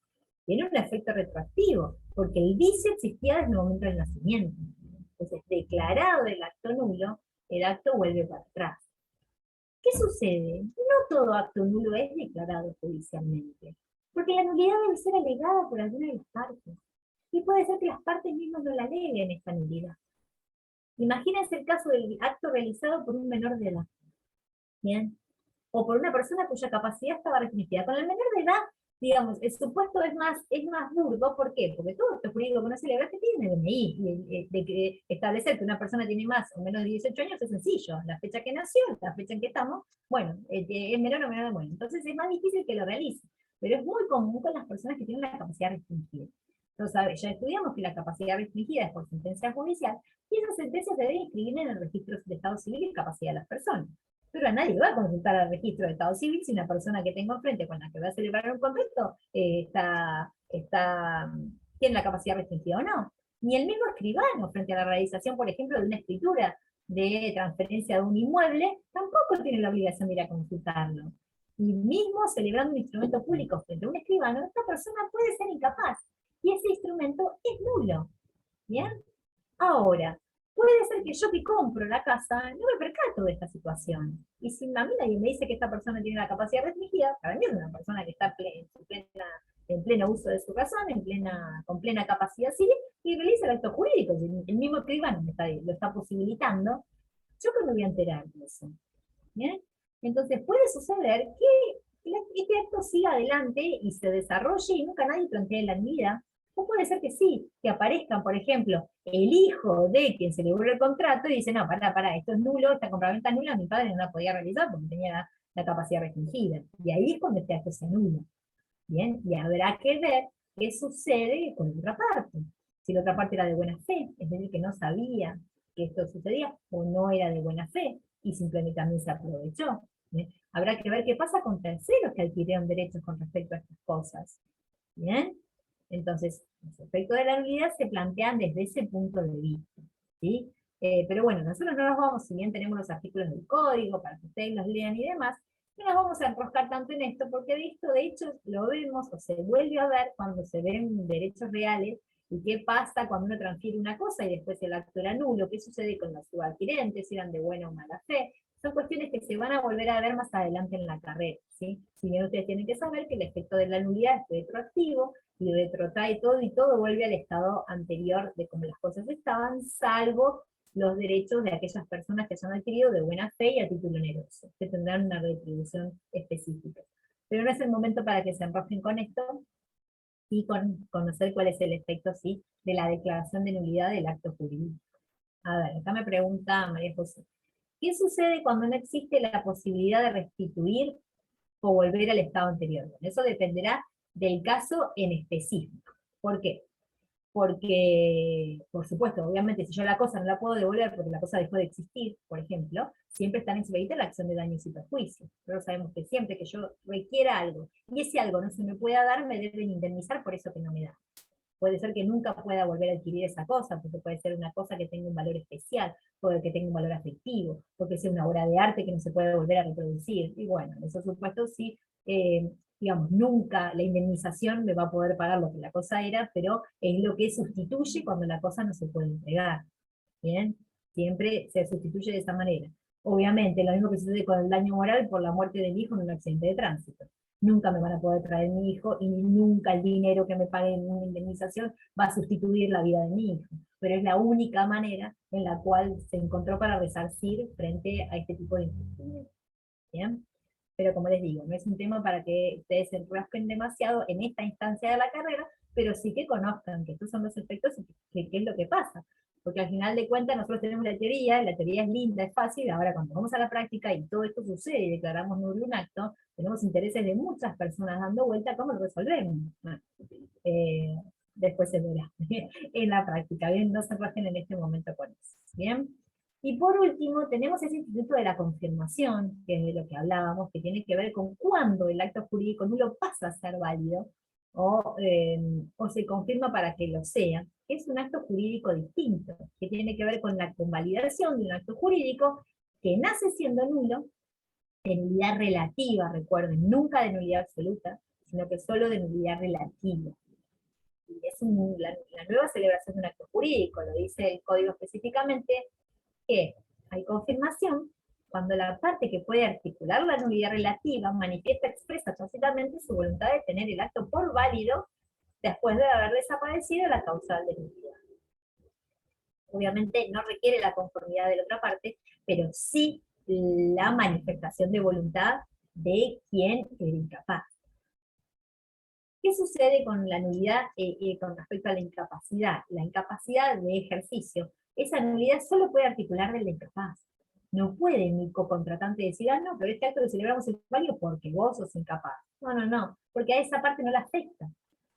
Tiene un efecto retroactivo, porque el vicio existía desde el momento del nacimiento. Entonces, declarado el acto nulo, el acto vuelve para atrás. ¿Qué sucede? No todo acto nulo es declarado judicialmente, porque la nulidad debe ser alegada por alguna de las partes, y puede ser que las partes mismas no la aleguen esta nulidad. Imagínense el caso del acto realizado por un menor de edad, ¿bien? O por una persona cuya capacidad estaba restringida. Con el menor de edad, digamos, el supuesto es más burdo. ¿Por qué? Porque todo esto jurídico que no celebraste tiene DNI, y de que establecer que una persona tiene más o menos de 18 años es sencillo. La fecha que nació, la fecha en que estamos, bueno, es menor o menor de bueno. Entonces es más difícil que lo realice, pero es muy común con las personas que tienen la capacidad restringida. Entonces, ya estudiamos que la capacidad restringida es por sentencia judicial, y esas sentencias se deben inscribir en el registro de Estado Civil y capacidad de las personas. Pero a nadie va a consultar al registro de Estado Civil si una persona que tengo enfrente con la que va a celebrar un contrato tiene la capacidad restringida o no. Ni el mismo escribano, frente a la realización, por ejemplo, de una escritura de transferencia de un inmueble, tampoco tiene la obligación de ir a consultarlo. Y mismo celebrando un instrumento público frente a un escribano, esta persona puede ser incapaz, y ese instrumento es nulo. ¿Bien? Ahora, puede ser que yo que compro la casa no me percato de esta situación. Y si a mí nadie me dice que esta persona tiene la capacidad restringida, para mí es una persona que está en pleno uso de su razón, con plena capacidad civil, y realiza el acto jurídico. El mismo escribano lo está posibilitando, yo que me voy a enterar de eso. ¿Bien? Entonces puede suceder que este acto siga adelante y se desarrolle y nunca nadie plantee la nulidad. O puede ser que sí, que aparezcan, por ejemplo, el hijo de quien celebró el contrato y dice, no, pará, esto es nulo, esta compraventa es nula, mi padre no la podía realizar porque tenía la capacidad restringida. Y ahí es cuando este acto se anula. Bien, y habrá que ver qué sucede con la otra parte. Si la otra parte era de buena fe, es decir, que no sabía que esto sucedía, o no era de buena fe, y simplemente también se aprovechó. ¿Bien? Habrá que ver qué pasa con terceros que adquirieron derechos con respecto a estas cosas. ¿Bien? Entonces, los efectos de la nulidad se plantean desde ese punto de vista, ¿sí? Pero bueno, nosotros no nos vamos, si bien tenemos los artículos del código para que ustedes los lean y demás, no nos vamos a enroscar tanto en esto, porque esto de hecho lo vemos o se vuelve a ver cuando se ven derechos reales, y qué pasa cuando uno transfiere una cosa y después el acto era nulo, qué sucede con los subadquirentes, si eran de buena o mala fe. Son cuestiones que se van a volver a ver más adelante en la carrera, ¿sí? Si bien ustedes tienen que saber que el efecto de la nulidad es retroactivo, y retrotrae todo, y todo vuelve al estado anterior de cómo las cosas estaban, salvo los derechos de aquellas personas que hayan adquirido de buena fe y a título oneroso, que tendrán una retribución específica. Pero no es el momento para que se enrosquen con esto, y con conocer cuál es el efecto, ¿sí?, de la declaración de nulidad del acto jurídico. A ver, acá me pregunta María José, ¿qué sucede cuando no existe la posibilidad de restituir o volver al estado anterior? Bueno, eso dependerá del caso en específico. ¿Por qué? porque, por supuesto, obviamente, si yo la cosa no la puedo devolver porque la cosa dejó de existir, por ejemplo, siempre está en expedita la acción de daños y perjuicios. Pero sabemos que siempre que yo requiera algo, y ese algo no se me pueda dar, me deben indemnizar por eso que no me da. Puede ser que nunca pueda volver a adquirir esa cosa, porque puede ser una cosa que tenga un valor especial, puede que tenga un valor afectivo, porque sea una obra de arte que no se puede volver a reproducir. Y bueno, en esos supuestos sí, digamos, nunca la indemnización me va a poder pagar lo que la cosa era, pero es lo que sustituye cuando la cosa no se puede entregar. ¿Bien? Siempre se sustituye de esa manera. Obviamente, lo mismo que sucede con el daño moral por la muerte del hijo en un accidente de tránsito. Nunca me van a poder traer mi hijo y nunca el dinero que me paguen en una indemnización va a sustituir la vida de mi hijo. Pero es la única manera en la cual se encontró para resarcir frente a este tipo de incumplimientos. ¿Bien? Pero como les digo, no es un tema para que ustedes se enrosquen demasiado en esta instancia de la carrera, pero sí que conozcan que estos son los efectos y qué es lo que pasa. Porque al final de cuentas nosotros tenemos la teoría es linda, es fácil, ahora cuando vamos a la práctica y todo esto sucede y declaramos nulo un acto, tenemos intereses de muchas personas dando vuelta, ¿cómo lo resolvemos? Bueno, después se verá en la práctica, ¿bien? No se rajen en este momento con eso, ¿bien? Y por último, tenemos ese instituto de la confirmación, que es de lo que hablábamos, que tiene que ver con cuándo el acto jurídico nulo pasa a ser válido, o se confirma para que lo sea, que es un acto jurídico distinto, que tiene que ver con la convalidación de un acto jurídico que nace siendo nulo, de nulidad relativa, recuerden, nunca de nulidad absoluta, sino que solo de nulidad relativa. Y es la nueva celebración de un acto jurídico, lo dice el código específicamente, que hay confirmación cuando la parte que puede articular la nulidad relativa manifiesta expresa tácitamente su voluntad de tener el acto por válido después de haber desaparecido la causal de nulidad. Obviamente no requiere la conformidad de la otra parte, pero sí la manifestación de voluntad de quien era incapaz. ¿Qué sucede con la nulidad con respecto a la incapacidad? La incapacidad de ejercicio, esa nulidad solo puede articular del incapaz. No puede mi cocontratante decir, ah, no, pero este acto que celebramos es válido porque vos sos incapaz. No, porque a esa parte no la afecta.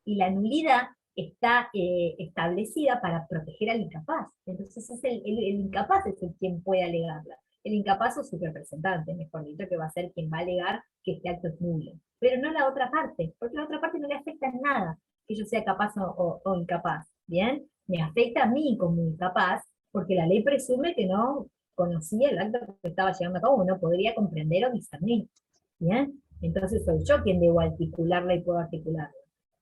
Y la nulidad está establecida para proteger al incapaz. Entonces es el incapaz es el quien puede alegarla. El incapaz o su representante, mejor dicho, que va a ser quien va a alegar que este acto es nulo. Pero no la otra parte, porque la otra parte no le afecta en nada que yo sea capaz o incapaz. ¿Bien? Me afecta a mí como incapaz, porque la ley presume que no conocía el acto que estaba llevando a cabo, no podría comprender o discernir. ¿Bien? Entonces soy yo quien debo articularla y puedo articularla.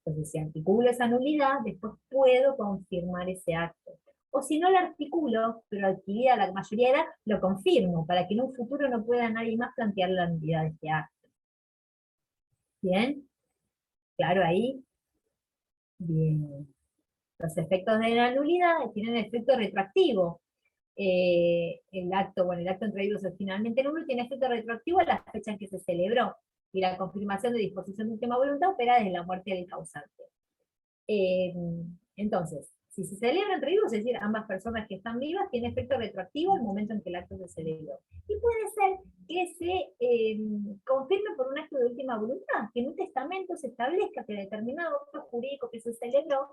Entonces si articulo esa nulidad, después puedo confirmar ese acto. O si no la articulo, pero adquirida la mayoría de edad, lo confirmo, para que en un futuro no pueda nadie más plantear la nulidad de este acto. ¿Bien? ¿Claro ahí? Bien. Los efectos de la nulidad tienen efecto retroactivo. El acto entreguido finalmente nulo tiene efecto retroactivo a la fecha en que se celebró, y la confirmación de disposición de última voluntad opera desde la muerte del causante. Entonces, si se celebra entre vivos, es decir, ambas personas que están vivas, tiene efecto retroactivo al momento en que el acto se celebró. Y puede ser que se confirme por un acto de última voluntad, que en un testamento se establezca que determinado acto jurídico que se celebró,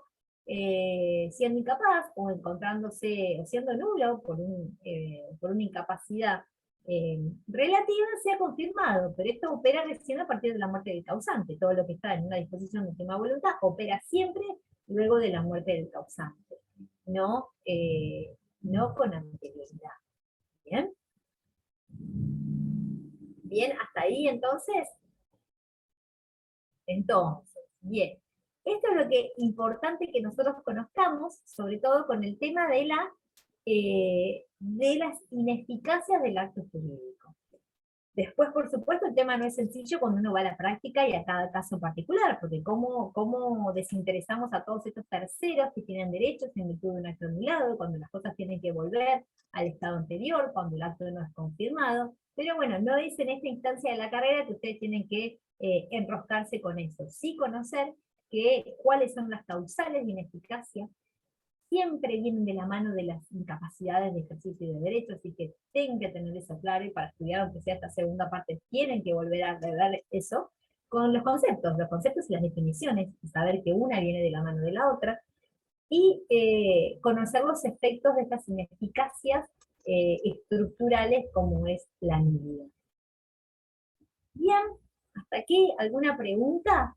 siendo incapaz, o encontrándose, o siendo nulo por una incapacidad relativa, sea confirmado, pero esto opera recién a partir de la muerte del causante. Todo lo que está en una disposición de última voluntad opera siempre luego de la muerte del causante, no con anterioridad. ¿Bien? Bien, hasta ahí entonces. Bien. Esto es lo que es importante que nosotros conozcamos, sobre todo con el tema de las ineficacias del acto jurídico. Después, por supuesto, el tema no es sencillo cuando uno va a la práctica y a cada caso en particular, porque cómo desinteresamos a todos estos terceros que tienen derechos en virtud de un acto anulado, cuando las cosas tienen que volver al estado anterior, cuando el acto no es confirmado. Pero bueno, no es en esta instancia de la carrera que ustedes tienen que enroscarse con eso. Sí conocer cuáles son las causales de ineficacia, siempre vienen de la mano de las incapacidades de ejercicio de derechos, así que tienen que tener eso claro, y para estudiar, aunque sea esta segunda parte, tienen que volver a ver eso, con los conceptos y las definiciones, y saber que una viene de la mano de la otra, y conocer los efectos de estas ineficacias estructurales como es la nulidad. Bien, hasta aquí, ¿alguna pregunta?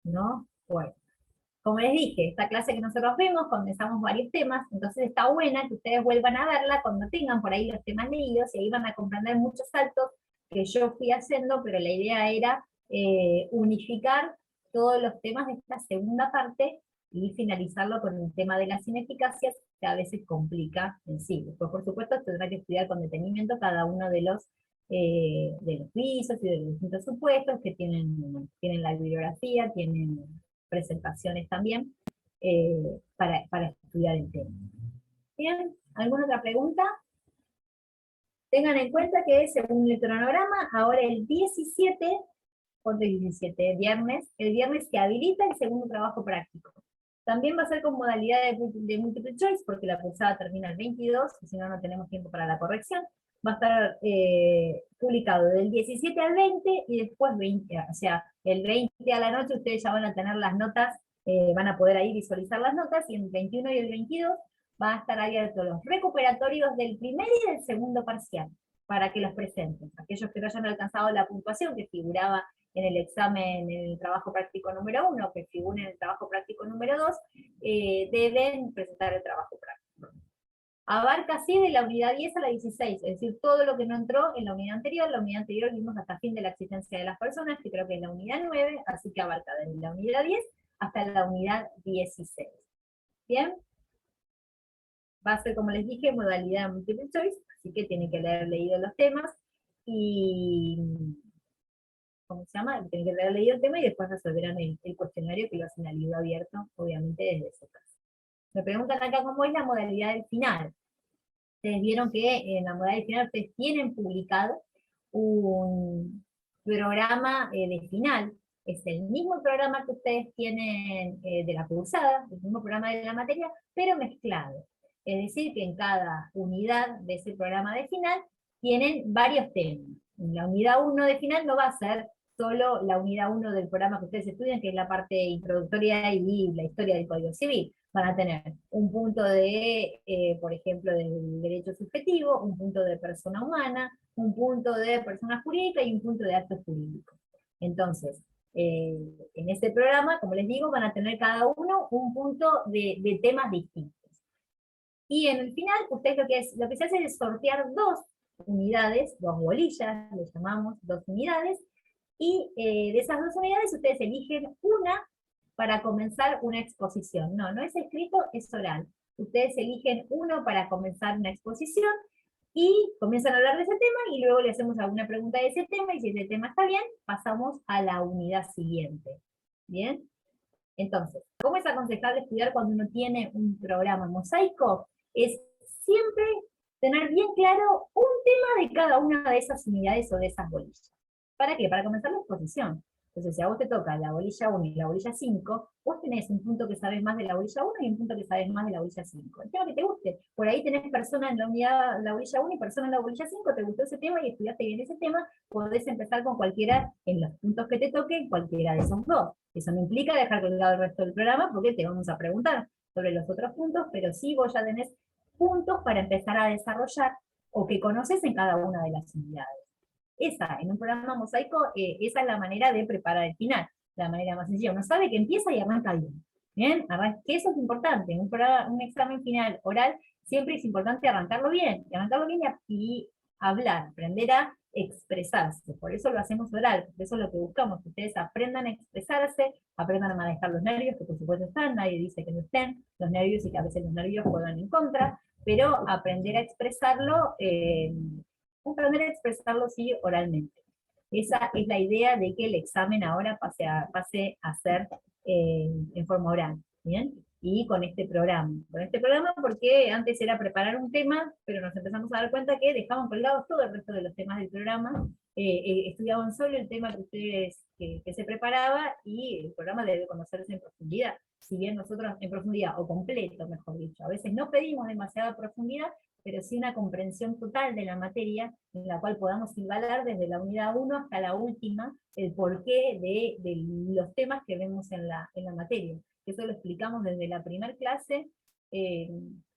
¿No? Bueno. Como les dije, esta clase que nosotros vemos, comenzamos varios temas, entonces está buena que ustedes vuelvan a verla cuando tengan por ahí los temas leídos, y ahí van a comprender muchos saltos que yo fui haciendo, pero la idea era unificar todos los temas de esta segunda parte y finalizarlo con el tema de las ineficacias, que a veces complica en sí. Después, por supuesto, tendrá que estudiar con detenimiento cada uno de los pisos y de los distintos supuestos que tienen la bibliografía, tienen presentaciones también, para estudiar el tema. Bien, ¿alguna otra pregunta? Tengan en cuenta que según el cronograma, ahora el 17, ponte 17, viernes, el viernes se habilita el segundo trabajo práctico. También va a ser con modalidad de multiple choice, porque la cursada termina el 22, y si no, no tenemos tiempo para la corrección. Va a estar publicado del 17 al 20, y después 20, o sea, el 20 a la noche ustedes ya van a tener las notas, van a poder ahí visualizar las notas, y el 21 y el 22 va a estar abiertos los recuperatorios del primer y del segundo parcial, para que los presenten. Aquellos que no hayan alcanzado la puntuación que figuraba en el examen, en el trabajo práctico número 1, que figure en el trabajo práctico número 2, deben presentar el trabajo práctico. Abarca así de la unidad 10 a la 16, es decir, todo lo que no entró en la unidad anterior. La unidad anterior vimos hasta fin de la existencia de las personas, que creo que es la unidad 9, así que abarca desde la unidad 10 hasta la unidad 16. ¿Bien? Va a ser, como les dije, modalidad multiple choice, así que tienen que haber leído los temas, y ¿cómo se llama? Tienen que haber leído el tema y después resolverán el cuestionario, que lo hacen al libro abierto, obviamente desde su casa. Me preguntan acá cómo es la modalidad del final. Ustedes vieron que en la modalidad del final ustedes tienen publicado un programa de final. Es el mismo programa que ustedes tienen de la cursada, el mismo programa de la materia, pero mezclado. Es decir, que en cada unidad de ese programa de final tienen varios temas. En la unidad 1 de final no va a ser solo la unidad 1 del programa que ustedes estudian, que es la parte introductoria y la historia del Código Civil. Van a tener un punto de, por ejemplo, del derecho subjetivo, un punto de persona humana, un punto de persona jurídica y un punto de acto jurídico. Entonces, en este programa, como les digo, van a tener cada uno un punto de temas distintos. Y en el final, ustedes lo que se hace es sortear dos unidades, dos bolillas, le llamamos dos unidades, y de esas dos unidades ustedes eligen una para comenzar una exposición. No, no es escrito, es oral. Ustedes eligen uno para comenzar una exposición, y comienzan a hablar de ese tema, y luego le hacemos alguna pregunta de ese tema, y si ese tema está bien, pasamos a la unidad siguiente. ¿Bien? Entonces, ¿cómo es aconsejable estudiar cuando uno tiene un programa mosaico? Es siempre tener bien claro un tema de cada una de esas unidades o de esas bolillas. ¿Para qué? Para comenzar la exposición. Entonces, si a vos te toca la bolilla 1 y la bolilla 5, vos tenés un punto que sabés más de la bolilla 1 y un punto que sabés más de la bolilla 5. El tema que te guste. Por ahí tenés personas en la unidad, la bolilla 1 y personas en la bolilla 5, te gustó ese tema y estudiaste bien ese tema, podés empezar con cualquiera en los puntos que te toquen, cualquiera de esos dos. Eso no implica dejar colgado el resto del programa, porque te vamos a preguntar sobre los otros puntos, pero sí vos ya tenés puntos para empezar a desarrollar, o que conoces en cada una de las unidades. Esa, en un programa mosaico, esa es la manera de preparar el final, la manera más sencilla. Uno sabe que empieza y arranca bien. ¿Bien? Que eso es importante. En un examen final oral siempre es importante arrancarlo bien, y hablar, aprender a expresarse. Por eso lo hacemos oral, por eso es lo que buscamos, que ustedes aprendan a expresarse, aprendan a manejar los nervios, que por supuesto están, nadie dice que no estén, los nervios, y que a veces los nervios juegan en contra, pero aprender a expresarlo, sí, oralmente. Esa es la idea de que el examen ahora pase a ser en forma oral, ¿bien? Y con este programa. Con este programa, porque antes era preparar un tema, pero nos empezamos a dar cuenta que dejaban colgados todo el resto de los temas del programa, estudiaban solo el tema que ustedes que se preparaba, y el programa debe conocerse en profundidad. Si bien nosotros en profundidad, o completo, mejor dicho, a veces no pedimos demasiada profundidad, pero sí una comprensión total de la materia, en la cual podamos igualar desde la unidad 1 hasta la última, el porqué de los temas que vemos en la materia. Eso lo explicamos desde la primera clase,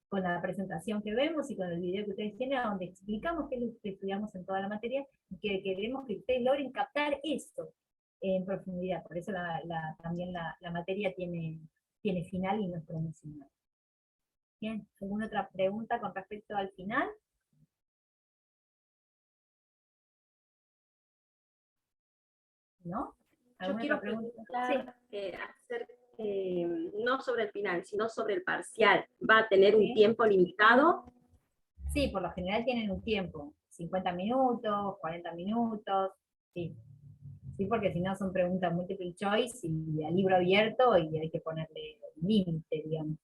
con la presentación que vemos y con el video que ustedes tienen, donde explicamos qué es lo que estudiamos en toda la materia, y que queremos que ustedes logren captar esto en profundidad. Por eso también la materia tiene final y no es promocional. Bien, ¿alguna otra pregunta con respecto al final? ¿No? Yo ¿Alguna quiero otra pregunta? preguntar no sobre el final, sino sobre el parcial. ¿Va a tener un tiempo limitado? Sí, por lo general tienen un tiempo, 50 minutos, 40 minutos, sí. Sí, porque si no son preguntas multiple choice y a libro abierto y hay que ponerle límite, digamos.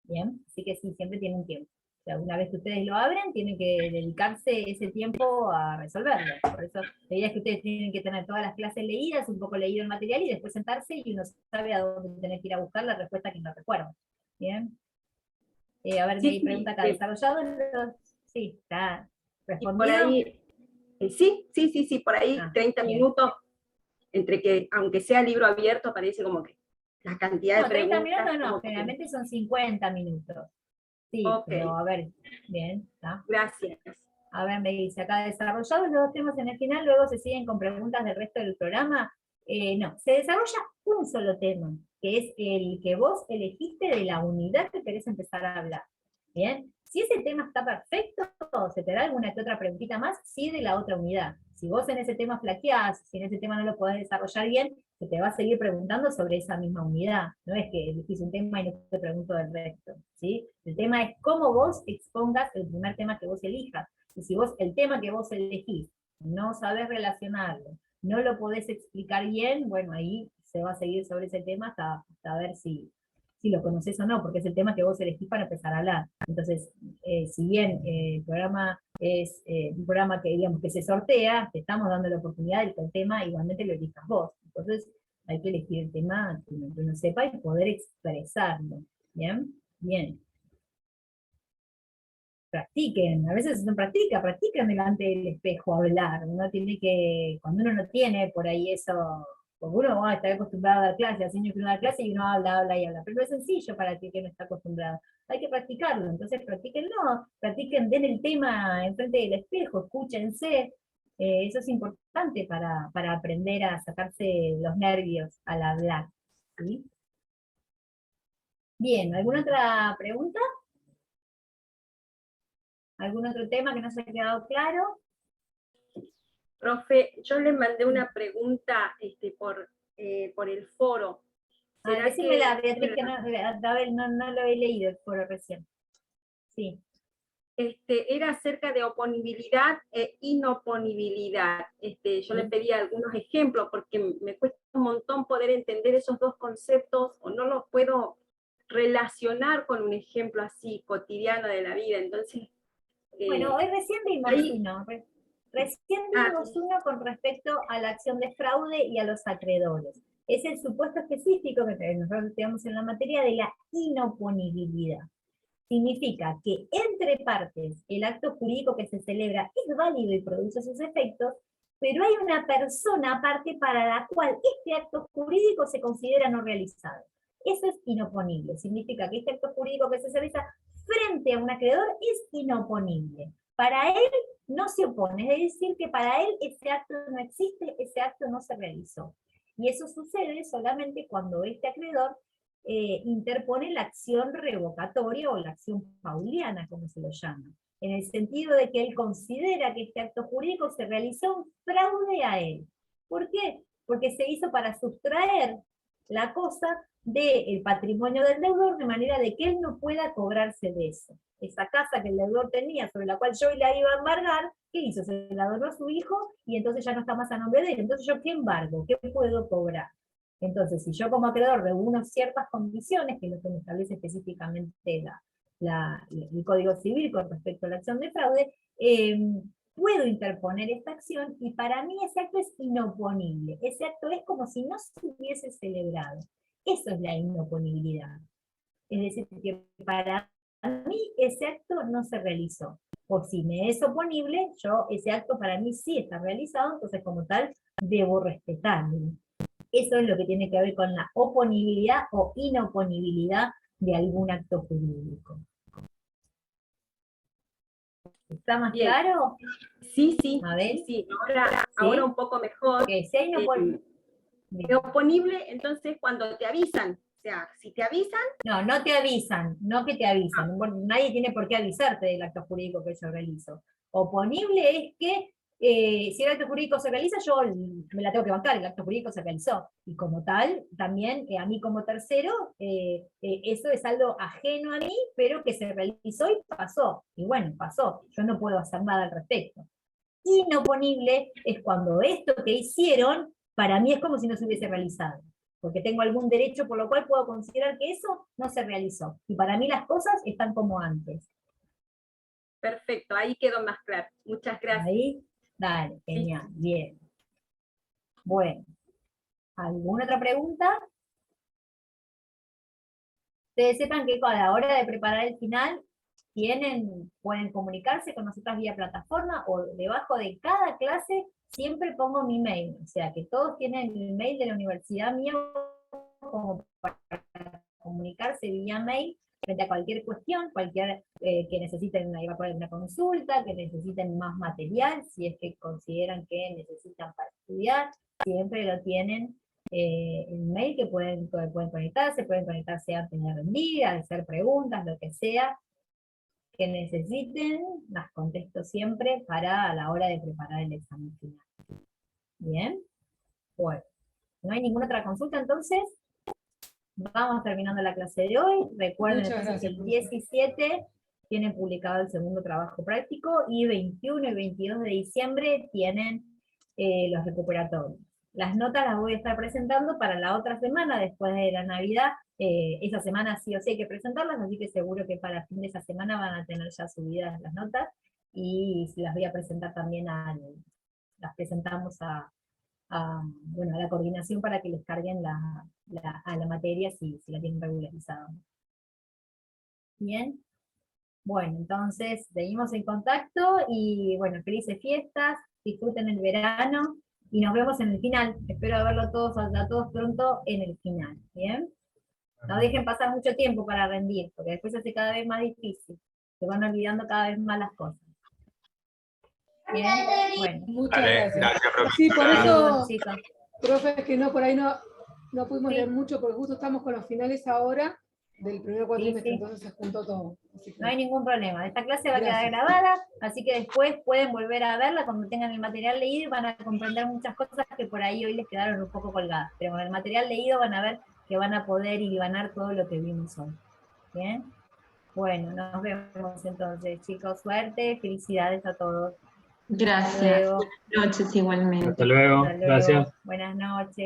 Bien, así que sí, siempre tiene un tiempo. O sea, una vez que ustedes lo abren, tienen que dedicarse ese tiempo a resolverlo. Por eso la idea es que ustedes tienen que tener todas las clases leídas, un poco leído el material, y después sentarse y uno sabe a dónde tener que ir a buscar la respuesta que no recuerda. Bien. A ver, Sí, me pregunta acá, ¿desarrollado? Sí, está y respondido. por ahí, sí, por ahí 30 bien. minutos, entre que, aunque sea libro abierto, parece como que la cantidad de No, 30 preguntas... minutos no, como que- generalmente son 50 minutos. Sí, Ok, pero a ver, bien, ¿está? gracias. A ver, me dice acá, desarrollados los dos temas en el final, luego se siguen con preguntas del resto del programa. No, se desarrolla un solo tema, que es el que vos elegiste de la unidad que querés empezar a hablar. Bien, si ese tema está perfecto, se te da alguna que otra preguntita más, sí, de la otra unidad. Si vos en ese tema flaqueás, si en ese tema no lo podés desarrollar bien, se te va a seguir preguntando sobre esa misma unidad. No es que elegís un tema y no te pregunto del resto, ¿sí? El tema es cómo vos expongas el primer tema que vos elijas. Y si vos el tema que vos elegís no sabés relacionarlo, no lo podés explicar bien, bueno, ahí se va a seguir sobre ese tema hasta ver si lo conocés o no, porque es el tema que vos elegís para empezar a hablar. Entonces, si bien el programa es un programa que, digamos, que se sortea, te estamos dando la oportunidad de que el tema igualmente lo elijas vos. Entonces, hay que elegir el tema que uno sepa y poder expresarlo. ¿Bien? Bien. Practiquen, a veces no practican delante del espejo hablar. Uno tiene que, cuando uno no tiene por ahí eso, porque uno está acostumbrado a dar clase, hace años que uno da clase y uno habla y habla, pero no es sencillo para ti que no está acostumbrado. Hay que practicarlo, entonces practiquen, den el tema enfrente del espejo, escúchense. Eso es importante para aprender a sacarse los nervios al hablar. ¿Sí? Bien, ¿alguna otra pregunta? ¿Algún otro tema que no se haya quedado claro? Profe, yo le mandé una pregunta por el foro. Decímela, Beatriz, que no lo he leído el foro recién. Sí. Era acerca de oponibilidad e inoponibilidad. Yo le pedí algunos ejemplos porque me cuesta un montón poder entender esos dos conceptos o no los puedo relacionar con un ejemplo así cotidiano de la vida. Entonces, bueno, hoy recién vimos uno. Recién vimos uno con respecto a la acción de fraude y a los acreedores. Es el supuesto específico que nosotros estudiamos en la materia de la inoponibilidad. Significa que entre partes el acto jurídico que se celebra es válido y produce sus efectos, pero hay una persona aparte para la cual este acto jurídico se considera no realizado. Eso es inoponible. Significa que este acto jurídico que se realiza frente a un acreedor es inoponible. Para él no se opone, es decir, que para él ese acto no existe, ese acto no se realizó. Y eso sucede solamente cuando este acreedor interpone la acción revocatoria o la acción pauliana, como se lo llama, en el sentido de que él considera que este acto jurídico se realizó un fraude a él. ¿Por qué? Porque se hizo para sustraer la cosa del patrimonio del deudor, de manera de que él no pueda cobrarse de eso. Esa casa que el deudor tenía, sobre la cual yo la iba a embargar, ¿qué hizo? Se la donó a su hijo, y entonces ya no está más a nombre de él. Entonces, ¿yo qué embargo? ¿Qué puedo cobrar? Entonces, si yo como acreedor reúno ciertas condiciones, que es lo que me establece específicamente el Código Civil con respecto a la acción de fraude, puedo interponer esta acción, y para mí ese acto es inoponible. Ese acto es como si no se hubiese celebrado. Eso es la inoponibilidad. Es decir, que para mí ese acto no se realizó. O si me es oponible, ese acto para mí sí está realizado, entonces como tal debo respetarlo. Eso es lo que tiene que ver con la oponibilidad o inoponibilidad de algún acto jurídico. ¿Está más Bien. claro? Sí, sí, A ver. sí, ahora un poco mejor. Que si hay Es oponible, entonces cuando te avisan, o sea, si te avisan, no te avisan, no que te avisan. Nadie tiene por qué avisarte del acto jurídico que yo realizo. Oponible es que si el acto jurídico se realiza, yo me la tengo que bancar, el acto jurídico se realizó. Y como tal, también a mí como tercero, eso es algo ajeno a mí, pero que se realizó y pasó. Y bueno, pasó. Yo no puedo hacer nada al respecto. Inoponible es cuando esto que hicieron, para mí es como si no se hubiese realizado. Porque tengo algún derecho por lo cual puedo considerar que eso no se realizó. Y para mí las cosas están como antes. perfecto, ahí quedó más claro. Muchas gracias. Ahí, dale, genial, bien. Bueno, ¿alguna otra pregunta? Ustedes sepan que a la hora de preparar el final, pueden comunicarse con nosotras vía plataforma o debajo de cada clase siempre pongo mi mail. O sea que todos tienen el mail de la universidad mía como para comunicarse vía mail frente a cualquier cuestión, que necesiten una consulta, que necesiten más material, si es que consideran que necesitan para estudiar, siempre lo tienen el mail que pueden conectarse antes de rendir, a hacer preguntas, lo que sea que necesiten, las contesto siempre a la hora de preparar el examen final. Bien, bueno, ¿no hay ninguna otra consulta entonces? Vamos terminando la clase de hoy. Recuerden Muchas entonces gracias, el 17 tienen publicado el segundo trabajo práctico y 21 y 22 de diciembre tienen los recuperatorios. Las notas las voy a estar presentando para la otra semana, después de la Navidad. Esa semana sí o sí hay que presentarlas, así que seguro que para fin de esa semana van a tener ya subidas las notas, y las voy a presentar también las presentamos a la coordinación para que les carguen a la materia si la tienen regularizada. Bien. Bueno, entonces seguimos en contacto y bueno, felices fiestas, disfruten el verano y nos vemos en el final. Espero verlo a todos pronto en el final. Bien. No dejen pasar mucho tiempo para rendir, porque después se hace cada vez más difícil. Se van olvidando cada vez más las cosas. Bien, bueno. Muchas Vale, gracias. gracias, profesora. Sí, por eso, Chicos. profe, es que por ahí no pudimos Sí. leer mucho, porque justo estamos con los finales ahora del primer cuatrimestre, Sí. entonces se juntó todo. Así que, No hay ningún problema. Esta clase va a quedar Gracias. grabada, así que después pueden volver a verla cuando tengan el material leído y van a comprender muchas cosas que por ahí hoy les quedaron un poco colgadas. Pero con el material leído van a ver que van a poder hilvanar todo lo que vimos hoy. ¿Bien? Bueno, nos vemos entonces, chicos. Suerte, felicidades a todos. Hasta Gracias. luego. Buenas noches igualmente. Hasta luego. Hasta luego. Gracias. Buenas noches.